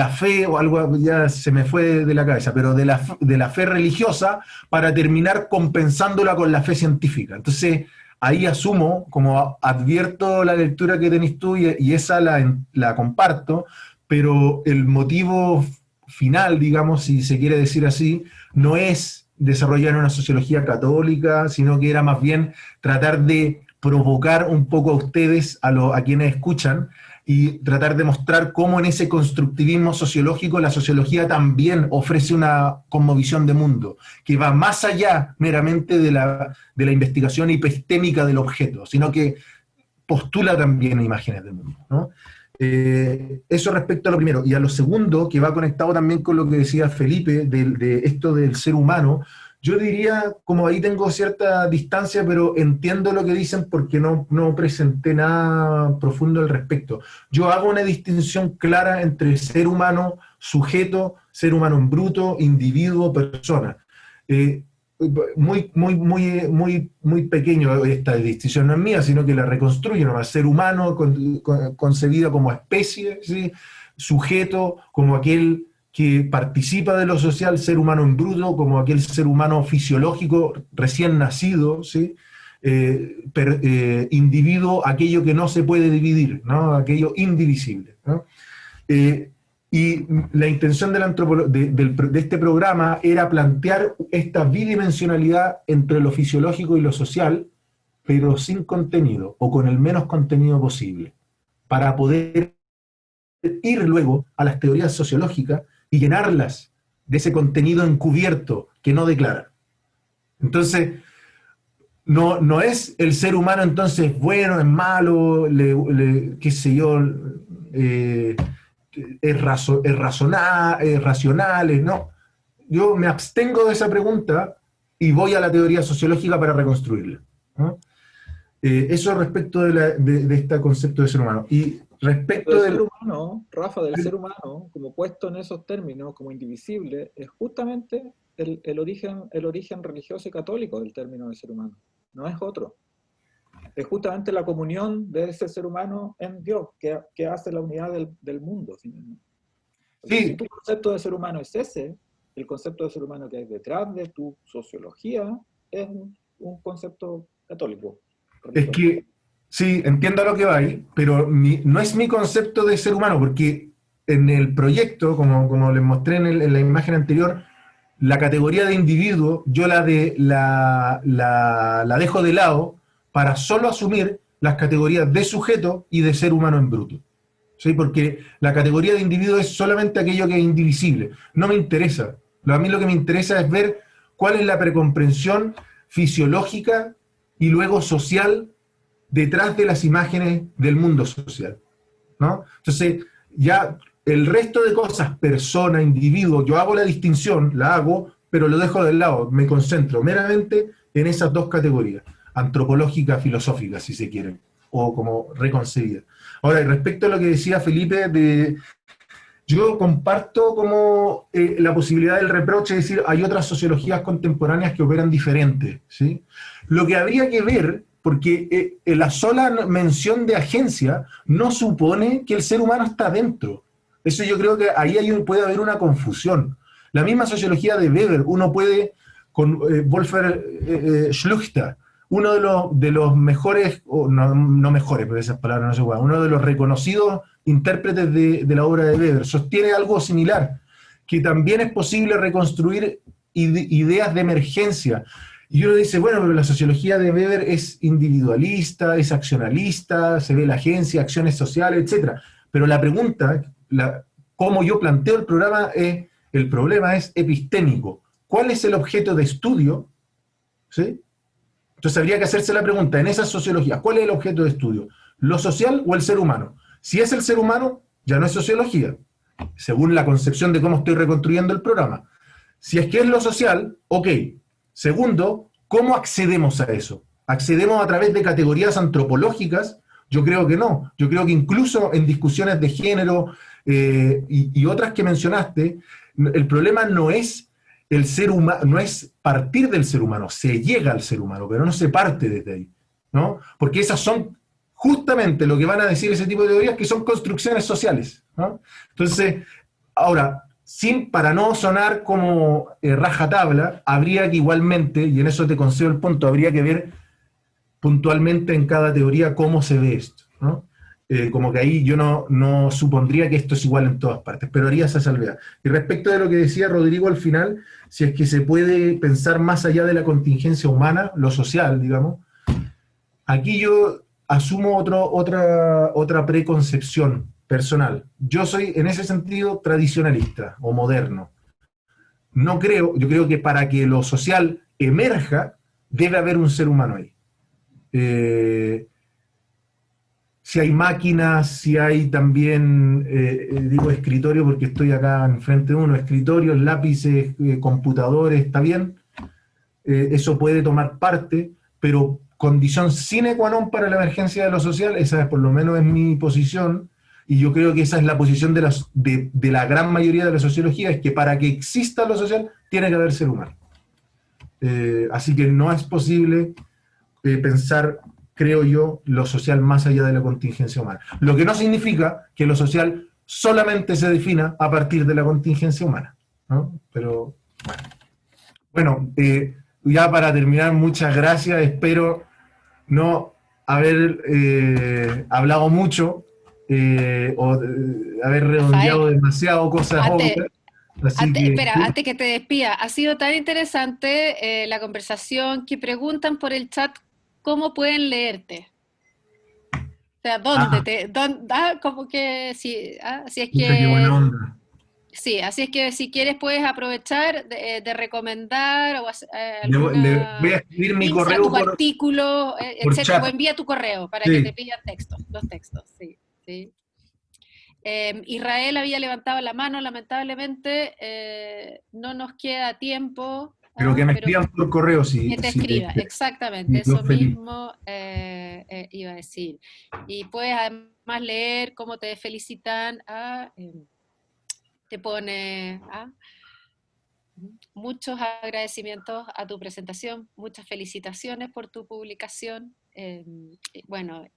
fe, o algo, ya se me fue de la cabeza, pero de la fe religiosa, para terminar compensándola con la fe científica. Entonces, ahí asumo, como advierto la lectura que tenés tú y esa la comparto, pero el motivo final, digamos, si se quiere decir así, no es desarrollar una sociología católica, sino que era más bien tratar de provocar un poco a ustedes, a quienes escuchan, y tratar de mostrar cómo en ese constructivismo sociológico la sociología también ofrece una cosmovisión de mundo, que va más allá meramente de la investigación epistémica del objeto, sino que postula también imágenes del mundo, ¿no? Eso respecto a lo primero. Y a lo segundo, que va conectado también con lo que decía Felipe, de esto del ser humano, yo diría, como ahí tengo cierta distancia, pero entiendo lo que dicen porque no presenté nada profundo al respecto. Yo hago una distinción clara entre ser humano, sujeto, ser humano en bruto, individuo, persona. Muy pequeño esta distinción, no es mía, sino que la reconstruyo, ¿no? Ser humano concebido como especie, ¿sí? Sujeto como aquel que participa de lo social, ser humano en bruto como aquel ser humano fisiológico recién nacido, ¿sí? Individuo, aquello que no se puede dividir, ¿no? Aquello indivisible, ¿no? Y la intención de este programa era plantear esta bidimensionalidad entre lo fisiológico y lo social, pero sin contenido, o con el menos contenido posible, para poder ir luego a las teorías sociológicas y llenarlas de ese contenido encubierto que no declara. Entonces, no es el ser humano entonces bueno, es malo, qué sé yo, es racional, no. Yo me abstengo de esa pregunta y voy a la teoría sociológica para reconstruirla, ¿no? Eso respecto de este concepto de ser humano. Y respecto del ser humano, Rafa, del ser humano, como puesto en esos términos, como indivisible, es justamente el origen religioso y católico del término de ser humano, no es otro. Es justamente la comunión de ese ser humano en Dios, que hace la unidad del mundo. Sí. Si tu concepto de ser humano es ese, el concepto de ser humano que hay detrás de tu sociología es un concepto católico. Es que, sí, entiendo a lo que va ahí, pero no es mi concepto de ser humano, porque en el proyecto, como les mostré en la imagen anterior, la categoría de individuo yo la dejo de lado para solo asumir las categorías de sujeto y de ser humano en bruto. ¿Sí? Porque la categoría de individuo es solamente aquello que es indivisible. No me interesa. A mí lo que me interesa es ver cuál es la precomprensión fisiológica y luego social detrás de las imágenes del mundo social, ¿no? Entonces, ya el resto de cosas, persona, individuo, yo hago la distinción, la hago, pero lo dejo de lado, me concentro meramente en esas dos categorías, antropológica, filosófica, si se quiere, o como reconcebida. Ahora, respecto a lo que decía Felipe, yo comparto como la posibilidad del reproche, es decir, hay otras sociologías contemporáneas que operan diferente, ¿sí? Lo que habría que ver, porque la sola mención de agencia no supone que el ser humano está dentro. Eso yo creo que ahí puede haber una confusión. La misma sociología de Weber, uno puede, con Wolfgang Schluchter, uno de los mejores, o no mejores, pero esas palabras no se pueden, uno de los reconocidos intérpretes de la obra de Weber, sostiene algo similar, que también es posible reconstruir ideas de emergencia. Y uno dice, bueno, pero la sociología de Weber es individualista, es accionalista, se ve la agencia, acciones sociales, etc. Pero la pregunta, cómo yo planteo el problema es epistémico. ¿Cuál es el objeto de estudio? ¿Sí? Entonces habría que hacerse la pregunta, en esa sociología, ¿cuál es el objeto de estudio? ¿Lo social o el ser humano? Si es el ser humano, ya no es sociología, según la concepción de cómo estoy reconstruyendo el programa. Si es que es lo social, ok. Segundo, ¿cómo accedemos a eso? ¿Accedemos a través de categorías antropológicas? Yo creo que no. Yo creo que incluso en discusiones de género y otras que mencionaste, el problema no es el ser humano, no es partir del ser humano, se llega al ser humano, pero no se parte desde ahí, ¿no? Porque esas son justamente lo que van a decir ese tipo de teorías, que son construcciones sociales, ¿no? Entonces, ahora, para no sonar como rajatabla, habría que igualmente, y en eso te concedo el punto, habría que ver puntualmente en cada teoría cómo se ve esto, ¿no? Como que ahí yo no supondría que esto es igual en todas partes, pero haría esa salvedad. Y respecto de lo que decía Rodrigo al final, si es que se puede pensar más allá de la contingencia humana, lo social, digamos, aquí yo asumo otra preconcepción personal. Yo soy, en ese sentido, tradicionalista o moderno. Yo creo que para que lo social emerja, debe haber un ser humano ahí. Si hay máquinas, si hay también, digo escritorio porque estoy acá enfrente de uno, escritorios, lápices, computadores, está bien, eso puede tomar parte, pero condición sine qua non para la emergencia de lo social, esa por lo menos es mi posición, y yo creo que esa es la posición de la gran mayoría de la sociología, es que para que exista lo social, tiene que haber ser humano. Así que no es posible pensar, creo yo, lo social más allá de la contingencia humana. Lo que no significa que lo social solamente se defina a partir de la contingencia humana, ¿no? Pero, bueno, ya para terminar, muchas gracias. Espero no haber hablado mucho o haber redondeado demasiado cosas obvias. Espera, antes que te despida, ha sido tan interesante la conversación que preguntan por el chat cómo pueden leerte. O sea, como que si es que qué buena onda. sí, así es que si quieres puedes aprovechar de recomendar o le voy a escribir mi correo tu artículo, etcétera, chat. o envía tu correo para sí. que te pidan los textos, sí. Israel había levantado la mano, lamentablemente no nos queda tiempo. Pero que me escriban por correo, sí. Que te escriba, exactamente, eso mismo iba a decir. Y puedes además leer cómo te felicitan, te pone muchos agradecimientos a tu presentación, muchas felicitaciones por tu publicación, bueno,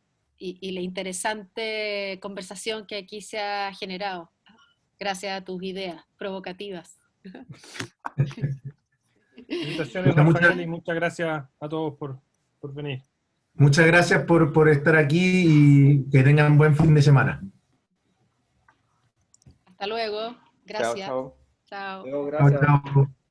y la interesante conversación que aquí se ha generado, gracias a tus ideas provocativas. Felicitaciones, Rafael, y muchas gracias a todos por venir. Muchas gracias por estar aquí y que tengan buen fin de semana. Hasta luego. Gracias. Chao. Chao. Gracias. Chao.